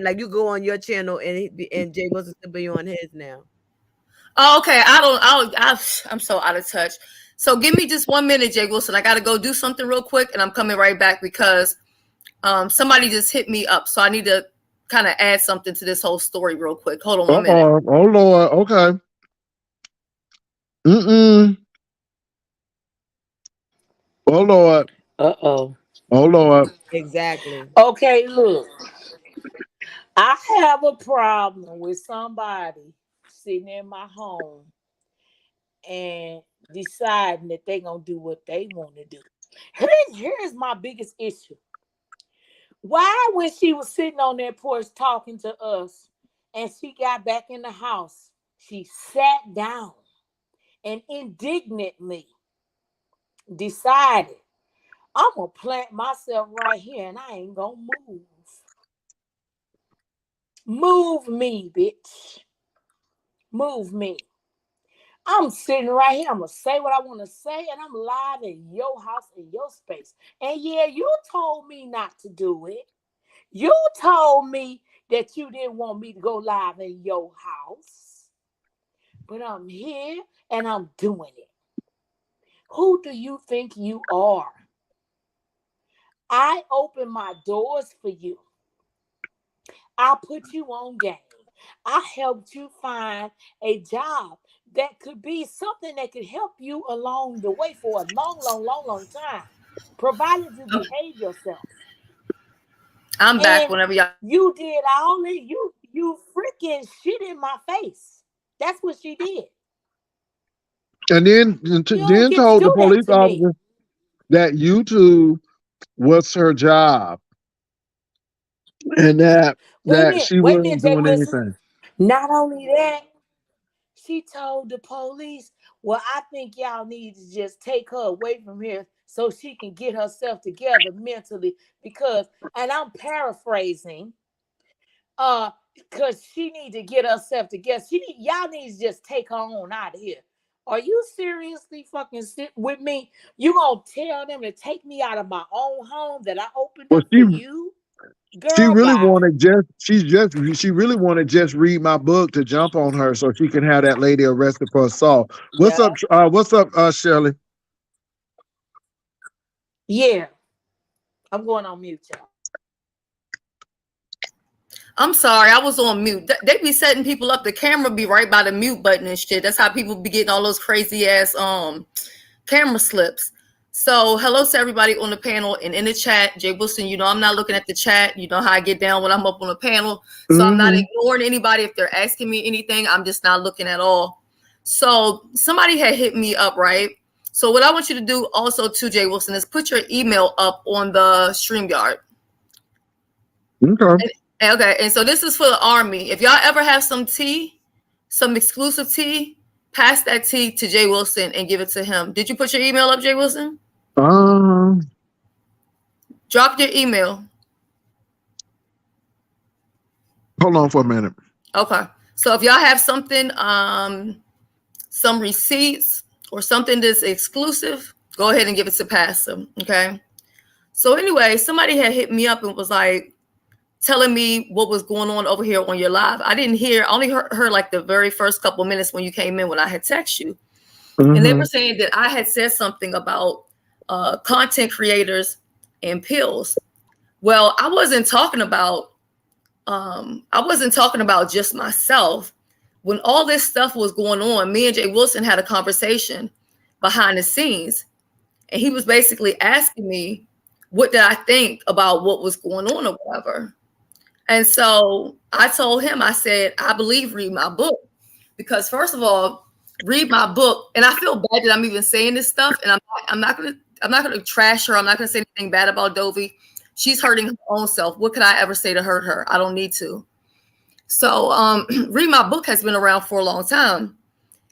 like you go on your channel and Jay Wilson to be on his now. Oh, okay. I'm so out of touch. So give me just 1 minute, Jay Wilson. I got to go do something real quick, and I'm coming right back because somebody just hit me up. So I need to kind of add something to this whole story real quick. Hold on 1 minute. Oh Lord. Okay. Mm-mm. Oh Lord. Uh-oh. Oh Lord. Exactly. Okay, look. I have a problem with somebody sitting in my home and deciding that they're going to do what they want to do. Here's my biggest issue. Why, when she was sitting on that porch talking to us and she got back in the house, she sat down and indignantly decided, I'm going to plant myself right here and I ain't going to move. Move me, bitch. Move me. I'm sitting right here. I'm going to say what I want to say, and I'm live in your house, in your space. And yeah, you told me not to do it. You told me that you didn't want me to go live in your house. But I'm here, and I'm doing it. Who do you think you are? I open my doors for you. I put you on game. I helped you find a job that could be something that could help you along the way for a long time, provided you behave yourself. I'm back And whenever y'all. you did all that. You freaking shit in my face. That's what she did. And then You don't get to told the do that police to me. officer that YouTube was her job and that she Wait a wasn't minute, Jay doing Wilson. anything. Not only that, she told the police, well, I think y'all need to just take her away from here so she can get herself together mentally because, and I'm paraphrasing, because she need to get herself together. Y'all need to just take her on out of here. Are you seriously fucking sit with me? You gonna tell them to take me out of my own home that I opened Well, up for you? She Girl, really bye. wanted she really wanted just read my book to jump on her so she can have that lady arrested for assault. What's Yeah. up? Shirley? Yeah. I'm going on mute, y'all. I'm sorry, I was on mute. They be setting people up. The camera be right by the mute button and shit. That's how people be getting all those crazy ass camera slips. So hello to everybody on the panel and in the chat. Jay Wilson, you know I'm not looking at the chat. You know how I get down when I'm up on the panel. So I'm not ignoring anybody if they're asking me anything. I'm just not looking at all. So somebody had hit me up, right? So what I want you to do also too, Jay Wilson, is put your email up on the StreamYard. Okay. Okay, and so this is for the Army. If y'all ever have some tea, some exclusive tea, pass that tea to Jay Wilson and give it to him. Did you put your email up, Jay Wilson? Drop your email. Hold on for a minute. Okay. So if y'all have something, some receipts or something that's exclusive, go ahead and give it to Pastor. Okay. So anyway, somebody had hit me up and was like telling me what was going on over here on your live. I didn't hear, I only heard like the very first couple of minutes when you came in when I had texted you. And they were saying that I had said something about content creators and pills. Well, I wasn't talking about just myself. When all this stuff was going on, me and Jay Wilson had a conversation behind the scenes, and he was basically asking me what did I think about what was going on or whatever. And so I told him, I said, I believe read my book, because first of all, read my book. And I feel bad that I'm even saying this stuff, and I'm not gonna trash her. I'm not gonna say anything bad about Dobby. She's hurting her own self. What could I ever say to hurt her? I don't need to. So read my book has been around for a long time.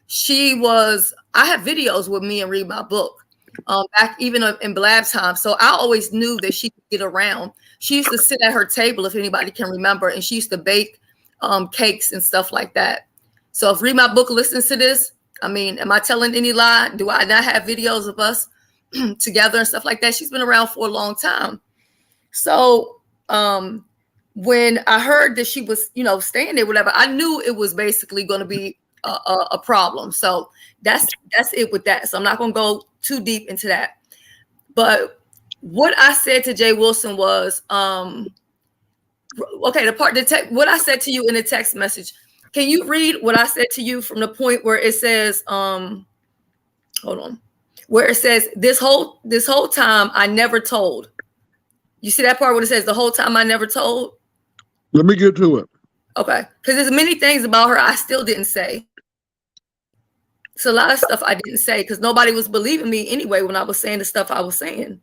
I have videos with me and read my book back even in Blab time. So I always knew that she could get around. She used to sit at her table, if anybody can remember, and she used to bake cakes and stuff like that. So if read my book listens to this, I mean, am I telling any lie? Do I not have videos of us together and stuff like that? She's been around for a long time. So when I heard that she was, staying there, whatever, I knew it was basically going to be a problem. So that's it with that. So I'm not going to go too deep into that. But what I said to Jay Wilson was, okay, what I said to you in the text message. Can you read what I said to you from the point where it says, hold on, where it says this whole time I never told. You see that part where it says the whole time I never told? Let me get to it. Okay. Because there's many things about her I still didn't say. It's a lot of stuff I didn't say because nobody was believing me anyway when I was saying the stuff I was saying.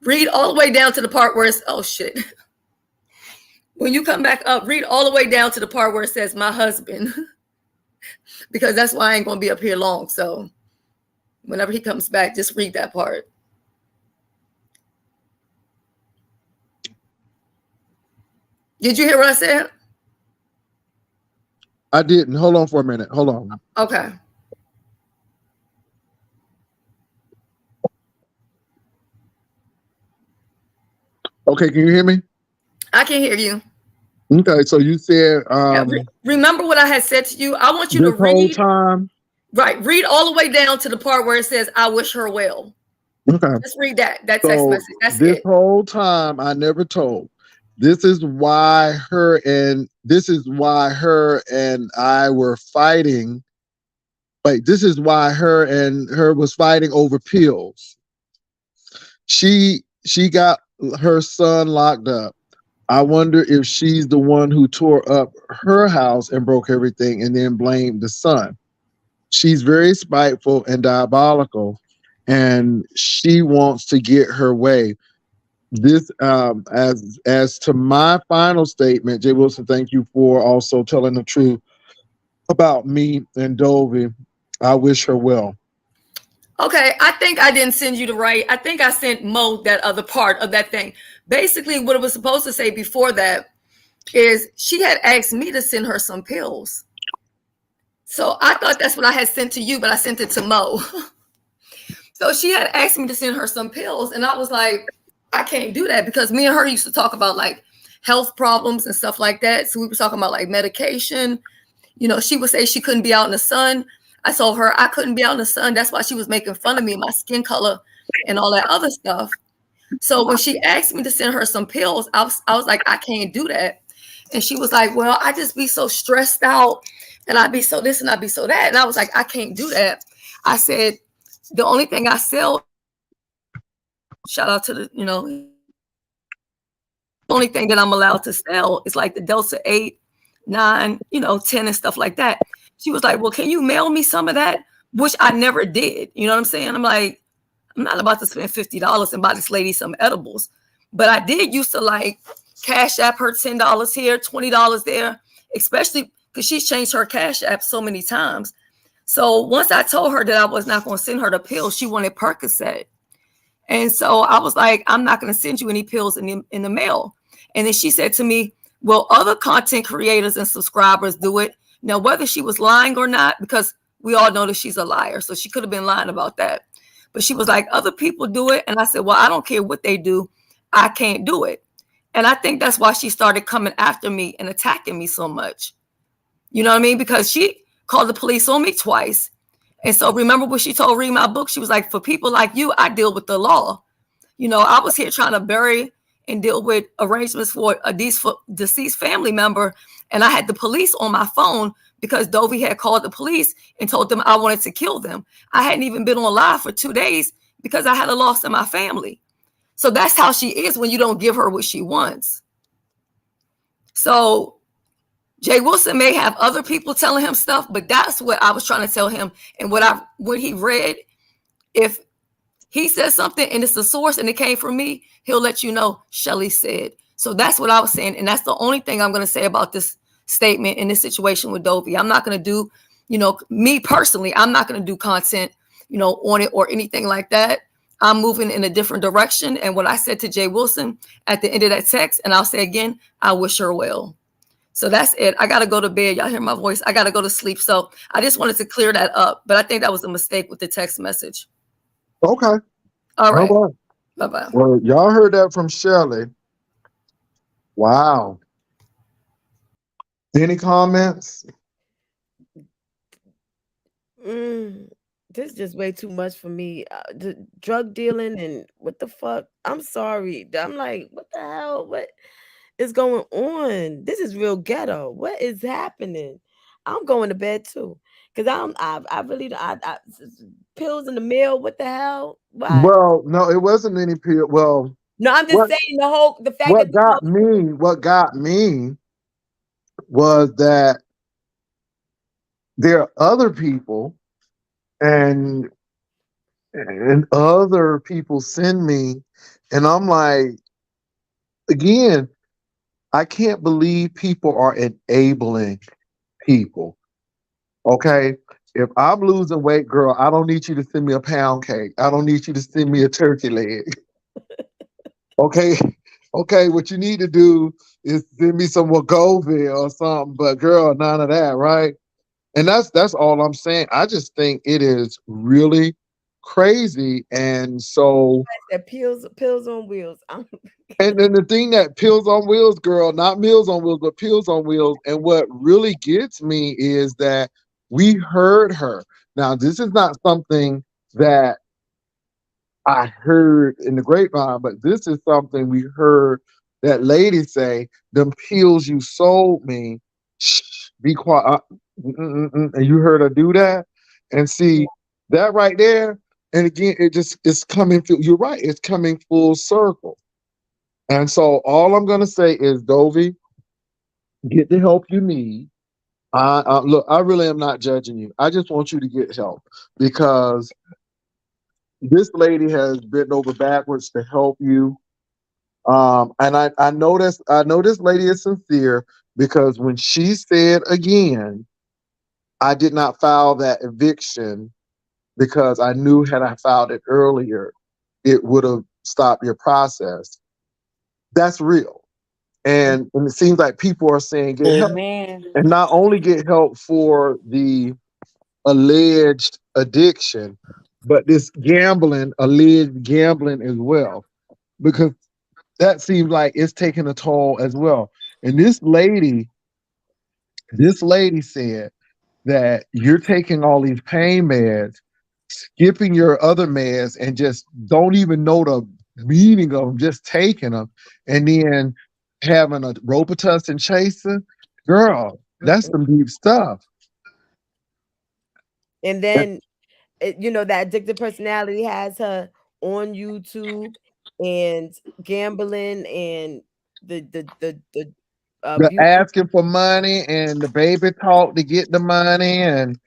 Read all the way down to the part where it's, oh shit. When you come back up, read all the way down to the part where it says my husband. Because that's why I ain't going to be up here long. So whenever he comes back, just read that part. Did you hear what I said? I didn't. Hold on for a minute. Hold on. Okay. Okay, can you hear me? I can hear you. Okay, so you said remember what I had said to you? I want you to read whole time. Right. Read all the way down to the part where it says I wish her well. Okay. Just read that text message. That's this it. Whole time I never told. This is why her and I were fighting. Like, this is why her was fighting over pills. She got her son locked up. I wonder if she's the one who tore up her house and broke everything and then blamed the son. She's very spiteful and diabolical, and she wants to get her way. This, as to my final statement, Jay Wilson, thank you for also telling the truth about me and Dobby. I wish her well. Okay, I think I didn't send you the right. I think I sent Mo that other part of that thing. Basically, what it was supposed to say before that is she had asked me to send her some pills. So I thought that's what I had sent to you, but I sent it to Mo. So she had asked me to send her some pills, and I was like, I can't do that, because me and her used to talk about like health problems and stuff like that. So we were talking about like medication. You know, she would say she couldn't be out in the sun. I told her I couldn't be out in the sun. That's why she was making fun of me, my skin color and all that other stuff. So when she asked me to send her some pills, I was like, I can't do that. And she was like, well, I just be so stressed out and I'd be so this and I'd be so that. And I was like, I can't do that. I said, the only thing I sell, shout out to the, you know, the only thing that I'm allowed to sell is like the Delta 8, 9, 10 and stuff like that. She was like, well, can you mail me some of that? Which I never did. You know what I'm saying? I'm like, I'm not about to spend $50 and buy this lady some edibles. But I did used to like Cash App her $10 here, $20 there, especially because she's changed her Cash App so many times. So once I told her that I was not going to send her the pills, she wanted Percocet. And so I was like, I'm not going to send you any pills in the mail. And then she said to me, well, other content creators and subscribers do it. Now, whether she was lying or not, because we all know that she's a liar, so she could have been lying about that. But she was like, other people do it. And I said, well, I don't care what they do. I can't do it. And I think that's why she started coming after me and attacking me so much. You know what I mean? Because she called the police on me twice. And so remember what she told read my book? She was like, for people like you, I deal with the law. You know, I was here trying to bury and deal with arrangements for a deceased family member. And I had the police on my phone because Dobby had called the police and told them I wanted to kill them. I hadn't even been on live for 2 days because I had a loss in my family. So that's how she is when you don't give her what she wants. So Jay Wilson may have other people telling him stuff, but that's what I was trying to tell him. And what he read, if he says something and it's the source and it came from me, he'll let you know Shelly said. So that's what I was saying. And that's the only thing I'm going to say about this statement in this situation with Dobby. I'm not going to do, me personally, I'm not going to do content, on it or anything like that. I'm moving in a different direction. And what I said to Jay Wilson at the end of that text, and I'll say again, I wish her well. So that's it. I got to go to bed. Y'all hear my voice. I got to go to sleep. So I just wanted to clear that up. But I think that was a mistake with the text message. Okay. All right. Bye-bye. Well, y'all heard that from Shelly. Wow. Any comments? This is just way too much for me. The drug dealing and what the fuck? I'm sorry. I'm like, what the hell? What is going on? This is real ghetto. What is happening? I'm going to bed too. Because I really pills in the mail. What the hell? Why? Well, no, it wasn't any pill. Well, no, I'm just saying the fact what got me was that there are other people and other people send me, and I'm like, again, I can't believe people are enabling people. Okay, if I'm losing weight, girl, I don't need you to send me a pound cake. I don't need you to send me a turkey leg. Okay, what you need to do is send me some Wegovy or something. But girl, none of that, right? And that's all I'm saying. I just think it is really crazy. And so that pills on wheels. And then the thing that pills on wheels, girl, not Meals on Wheels, but Pills on Wheels. And what really gets me is that we heard her. Now, this is not something that I heard in the grapevine, but this is something we heard that lady say, them pills you sold me, shh, be quiet. And you heard her do that. And see, that right there, and again, it's coming through. You're right, it's coming full circle. And so all I'm going to say is, Dobby, get the help you need. Look, I really am not judging you. I just want you to get help, because this lady has bent over backwards to help you. And I know this lady is sincere, because when she said again, I did not file that eviction because I knew had I filed it earlier, it would have stopped your process. That's real. And it seems like people are saying get help. And not only get help for the alleged addiction, but this alleged gambling as well. Because That seems like it's taking a toll as well. And this lady said that you're taking all these pain meds, skipping your other meds, and just don't even know the meaning of them, just taking them, and then having a Robitussin chaser. Girl, that's some deep stuff. And then that addictive personality has her on YouTube and gambling and the The abuse. asking for money and the baby talk to get the money and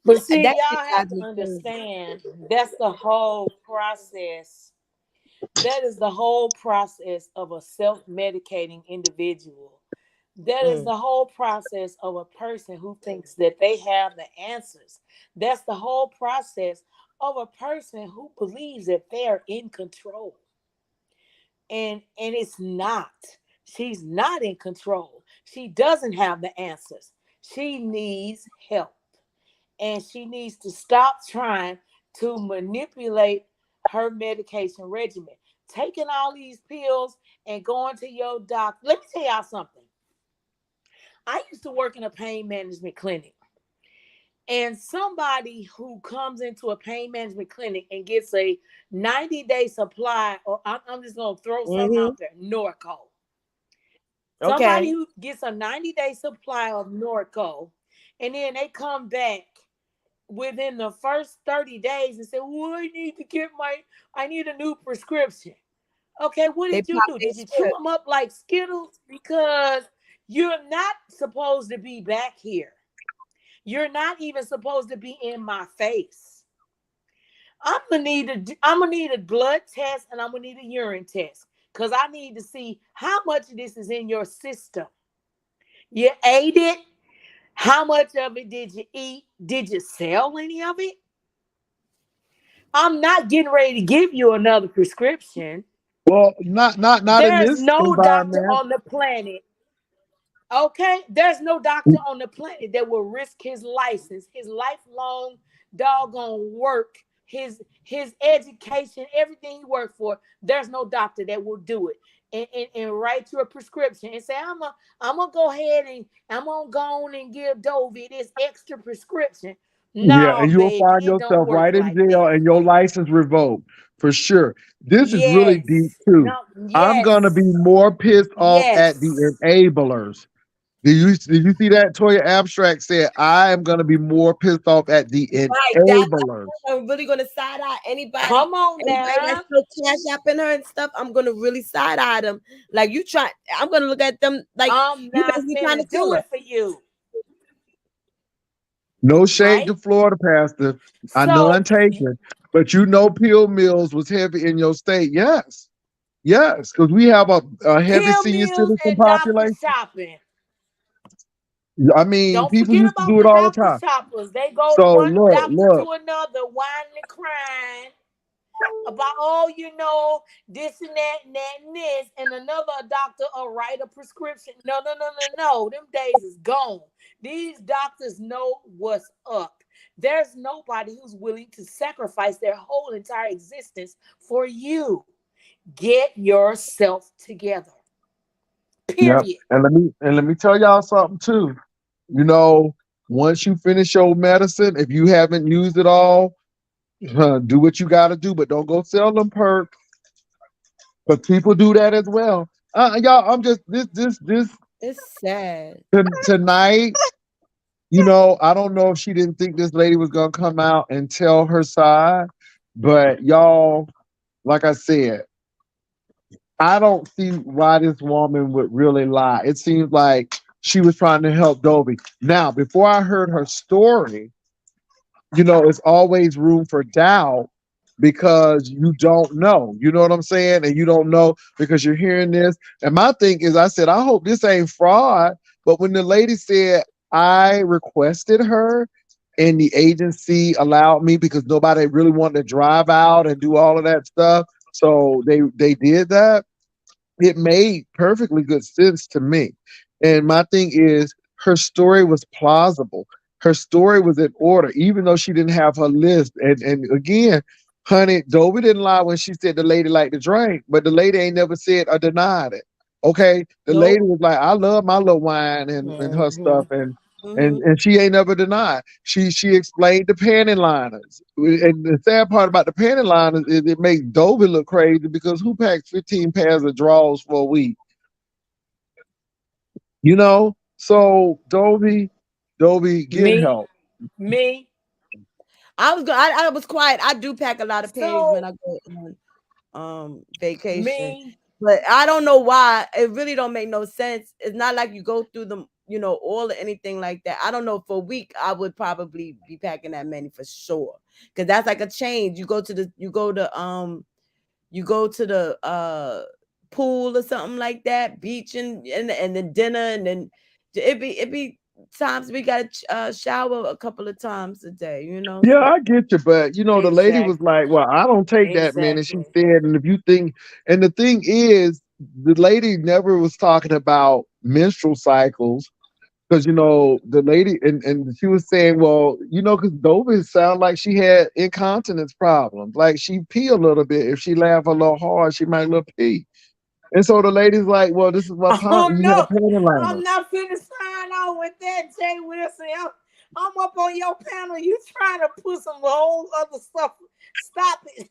But see, that y'all shit have drives to me crazy. understand that's the whole process. That is the whole process of a self-medicating individual. That is Mm. the whole process of a person who thinks that they have the answers. That's the whole process of a person who believes that they're in control. And it's not. She's not in control. She doesn't have the answers. She needs help. And she needs to stop trying to manipulate her medication regimen. Taking all these pills and going to your doctor. Let me tell y'all something. I used to work in a pain management clinic. And somebody who comes into a pain management clinic and gets a 90-day supply, or I'm just going to throw something Mm-hmm. out there, Norco. Somebody Okay. who gets a 90-day supply of Norco, and then they come back within the first 30 days and say, well, I need a new prescription. Okay, what They did you pop do? their Did you chew script. them up like Skittles? Because you're not supposed to be back here. You're not even supposed to be in my face. I'm gonna need a blood test and I'm gonna need a urine test because I need to see how much of this is in your system. You ate it. How much of it did you eat? Did you sell any of it? I'm not getting ready to give you another prescription. well, not in There's this no doctor environment. on the planet. Okay, there's no doctor on the planet that will risk his license, his lifelong doggone work, his education, everything he worked for. There's no doctor that will do it and write you a prescription and say, I'm gonna go ahead and I'm gonna go on and give Dobby this extra prescription. Yeah, and No, you'll baby, find it don't yourself work right in like jail that. and your license revoked for sure. This is really deep Yes. too. No, I'm gonna be yes. more pissed off at the Yes. enablers. Did you see that Toya Abstract said I am gonna be more pissed off at the Right. enablers. I'm really gonna side eye Come on anybody that's now. still cash apping her and stuff. I'm gonna really side eye them. Like you try, I'm gonna look at them like I'm you not guys be trying to finna kill do her. it for you, No shade right? to Florida, Pastor. I So none taken. But pill mills was heavy in your state. Yes. Yes, because we have a heavy pill senior mills citizen and doctor population. shopping. I mean, Don't people forget used to about do it the all the doctor time. shoppers. They go to So one look, doctor look. to another, whining and crying about, oh, this and that and that and this, and another doctor will write a prescription. No, no, no, no, no. Them days is gone. These doctors know what's up. There's nobody who's willing to sacrifice their whole entire existence for you. Get yourself together. Yep. Period. And let me tell y'all something too. You know, once you finish your medicine, if you haven't used it all, do what you got to do, but don't go sell them perks. But people do that as well. Y'all, I'm just this It's sad. tonight. I don't know if she didn't think this lady was gonna come out and tell her side, but y'all, like I said, I don't see why this woman would really lie. It seems like she was trying to help Dobie. Now, before I heard her story, it's always room for doubt because you don't know. You know what I'm saying? And you don't know because you're hearing this. And my thing is, I said, I hope this ain't fraud. But when the lady said, I requested her and the agency allowed me because nobody really wanted to drive out and do all of that stuff. So they did that. It made perfectly good sense to me. And my thing is, her story was plausible. Her story was in order, even though she didn't have her list. And again, Honey, Dobie didn't lie when she said the lady liked to drink, but the lady ain't never said or denied it. Okay, the lady Nope. was like, "I love my little wine and her Mm-hmm. stuff," and Mhm. she ain't never denied. She explained the panty liners, and the sad part about the panty liners is it makes Dobie look crazy because who packs 15 pairs of drawers for a week? You know, so Dobie, get Me, help. me. I was quiet. I do pack a lot of pairs when So I go on vacation. me. But I don't know why. It really don't make no sense. It's not like you go through them, all or anything like that. I don't know. For a week, I would probably be packing that many for sure. Because that's like a change. You go to the pool or something like that, beach and then dinner, and then it be times we gotta shower a couple of times a day. Yeah, So I get you, but the lady was Exactly. like, "Well, I don't take that many." She Exactly. said, "And if you think," and the thing is, the lady never was talking about menstrual cycles because the lady and she was saying, "Well, because Dobie sounded like she had incontinence problems, like she pee a little bit. If she laugh a little hard, she might little pee." And so the lady's like, "Well, this is what Oh you have no, panty I'm liners." not finna sign on with that, Jay Wilson. I'm up on your panel. You trying to put some whole other stuff? Stop it.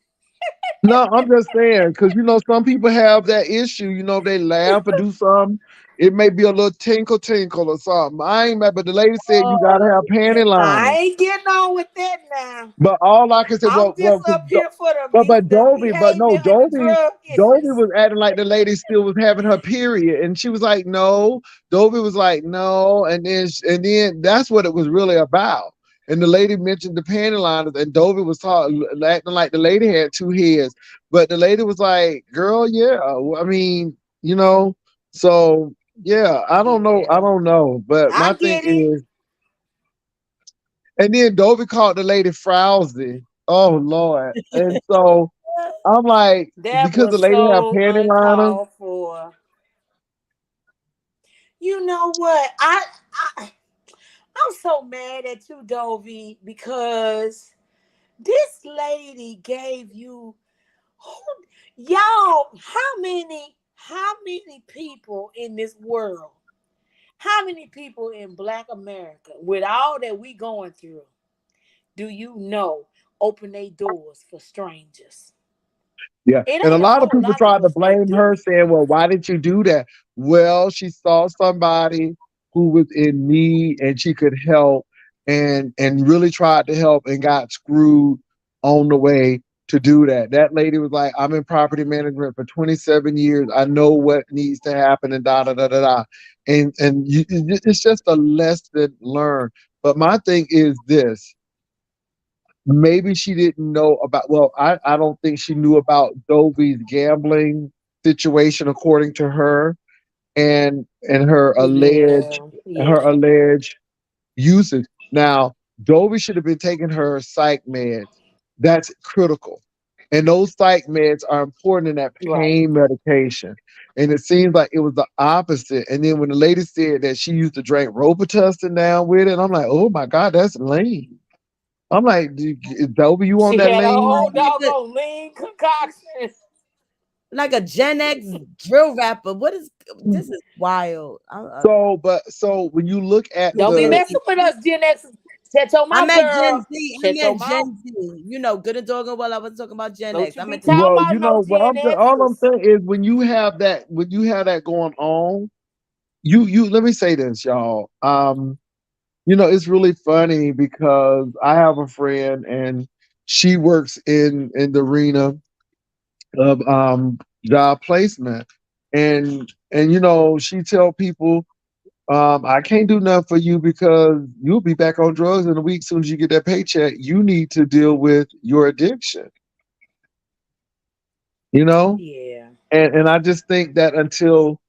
No, I'm just saying because some people have that issue. If they laugh or do something, it may be a little tinkle tinkle or something. I ain't mad, but the lady said you gotta have panty I liners. ain't getting on with that now. But all I can say, I'm well, just up here for the Dobie, but no, behavior and the drug Dobie issues. was acting like the lady still was having her period, and she was like, no. Dobie was like, no, and then that's what it was really about. And the lady mentioned the panty liners, and Dobie was acting like the lady had two heads, but the lady was like, girl, yeah, I mean, you know, so yeah, I Yeah, don't know, but my I thing get it. is, and then Dobie called the lady frowsy. Oh Lord, and so. I'm like, That because the was lady have so panty liners. uncalled for. You know what? I I'm so mad at you, Dovey, because this lady gave you y'all how many people in this world, how many people in Black America, with all that we going through, do you know open their doors for strangers? Yeah. It And a ain't a lot of whole people lot of tried to us that blame do her, it. saying, well, why did you do that? Well, she saw somebody who was in need and she could help and really tried to help and got screwed on the way to do that. That lady was like, I'm in property management for 27 years. I know what needs to happen and da da da da da. It's just a lesson learned. But my thing is this. Maybe she didn't know about, well, I don't think she knew about Dobie's gambling situation according to her and Yeah, her yeah. alleged usage. Now, Dobie should have been taking her psych meds. That's critical. And those psych meds are important in that Right. pain medication. And it seems like it was the opposite. And then when the lady said that she used to drink Robitussin down with it, I'm like, oh my God, that's lame. I'm like, Dobie, you on She that had a lane? whole like a doggone lean concoction. like a Gen X drill rapper. What is this? Is wild. So when you look at Don't be the, messing with us, Gen X. Shut your I mouth, meant Gen girl. Z. I Shut your meant mouth. Gen Z. Good and doggone well. I was talking about Gen Don't X. you I be meant to talking well, about no what Gen all I'm Xers. saying is when you have that going on, you let me say this, y'all. It's really funny because I have a friend and she works in the arena of job placement, and she tell people, I can't do nothing for you because you'll be back on drugs in a week. As soon as you get that paycheck, you need to deal with your addiction, you know? Yeah. And I just think that until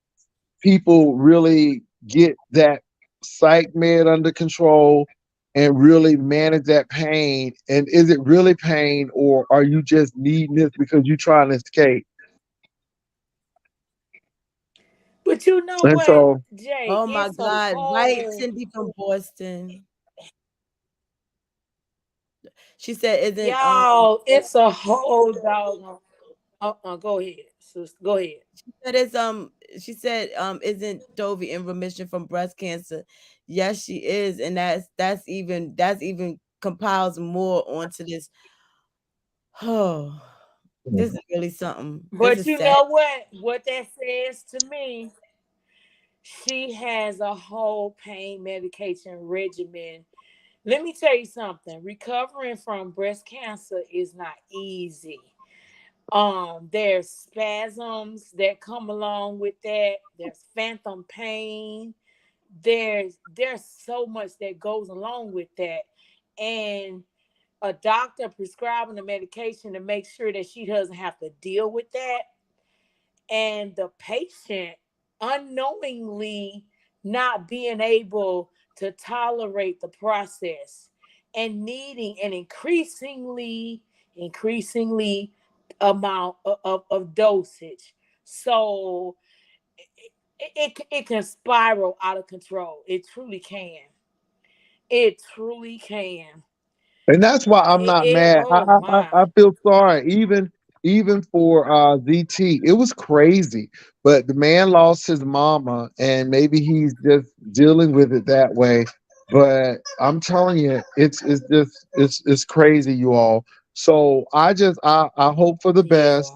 people really get that psych med under control and really manage that pain, and is it really pain or are you just needing this because you're trying to escape? But you know And what, so, Jay? Oh my It's a God. Right, whole Cindy from Boston. She said, "Isn't Y'all, it's a whole dog. Go ahead, sis. Go ahead. she said it's she said isn't Dovey in remission from breast cancer? Yes, she is, and that's even compiles more onto this. Oh, this is really something. This But is you sad. know what? What that says to me, she has a whole pain medication regimen. Let me tell you something. Recovering from breast cancer is not easy. There's spasms that come along with that. There's phantom pain. There's so much that goes along with that. And a doctor prescribing the medication to make sure that she doesn't have to deal with that, and the patient unknowingly not being able to tolerate the process and needing an increasingly amount of dosage. So it can spiral out of control. It truly can. It truly can. And that's why I'm not mad. Oh my. I feel sorry, even for ZT. It was crazy, but the man lost his mama, and maybe he's just dealing with it that way. But I'm telling you, it's just it's crazy, you all. So I hope for the best.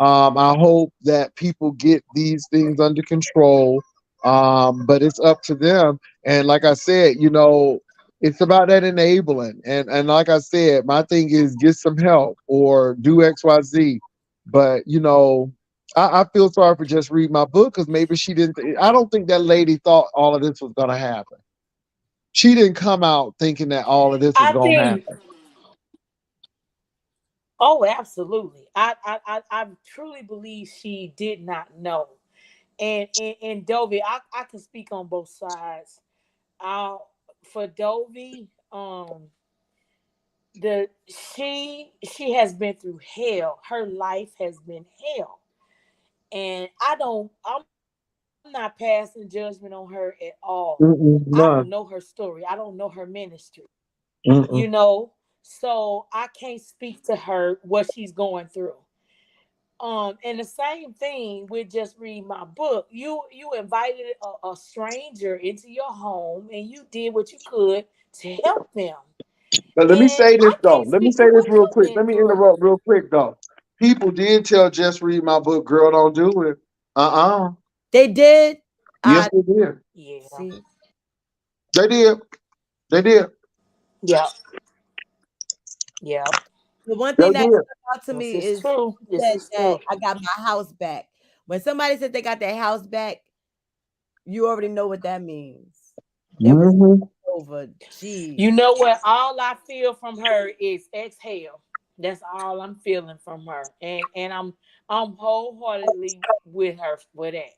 Yeah. I hope that people get these things under control. But it's up to them. And like I said, it's about that enabling. And like I said, my thing is get some help or do XYZ. But I feel sorry for just reading my book because maybe she didn't. I don't think that lady thought all of this was gonna happen. She didn't come out thinking that all of this was I gonna think. happen. Oh, absolutely. I truly believe she did not know. And Dovey, I can speak on both sides. Uh, for Dovey, the she has been through hell. Her life has been hell, and I'm not passing judgment on her at all. I don't know her None. story. I don't know her ministry. You Mm-mm. know, so I can't speak to her what she's going through. And the same thing with just reading my book. You invited a stranger into your home, and you did what you could to help them. But let me And say this I though. can't Let me speak say to this what real you've quick. been Let me through. interrupt real quick though. People did tell just read my book, girl, don't do it. Uh-uh. They did. Yes, I they did. Yeah, see. They did. They did. yeah, yeah. The one They thing that did. stuck out to This me is is true. she This said is that true. I got my house back. When somebody said they got their house back, you already know what that means. It was Hmm. over. Jeez. You know what? All I feel from her is exhale. That's all I'm feeling from her, and I'm wholeheartedly with her for that.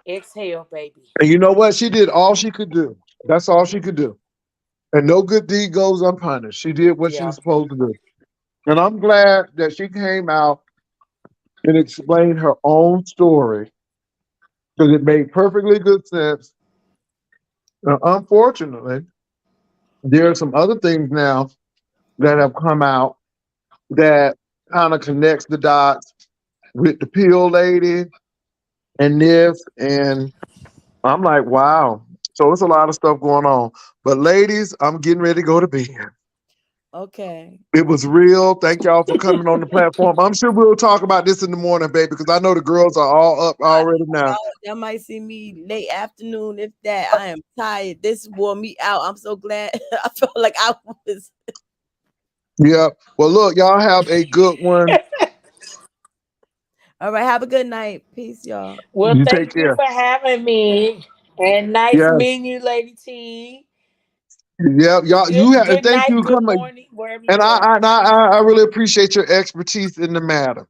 Exhale, baby. And you know what? She did all she could do. That's all she could do. And no good deed goes unpunished. She did what she Yeah. was supposed to do. And I'm glad that she came out and explained her own story because it made perfectly good sense. Unfortunately, there are some other things now that have come out that kind of connects the dots with the pill lady and this. And I'm like, wow. So it's a lot of stuff going on. But ladies, I'm getting ready to go to bed. Okay. It was real. Thank y'all for coming on the platform. I'm sure we'll talk about this in the morning, baby, because I know the girls are all up already now. Y'all might see me late afternoon, if that. I am tired. This wore me out. I'm so glad. I felt like I was. Yeah. Well, look, y'all have a good one. All right. Have a good night. Peace, y'all. Well, You take thank you care. for having me, and nice Yeah. meeting you, Lady T. Yeah. Y'all, you have, and Good thank night, you for good coming. morning, wherever And you are. I really appreciate your expertise in the matter.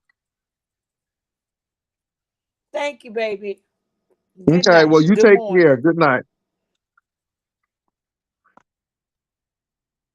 Thank you, baby. Good Okay. night. Well, you Good take care. morning. Good night.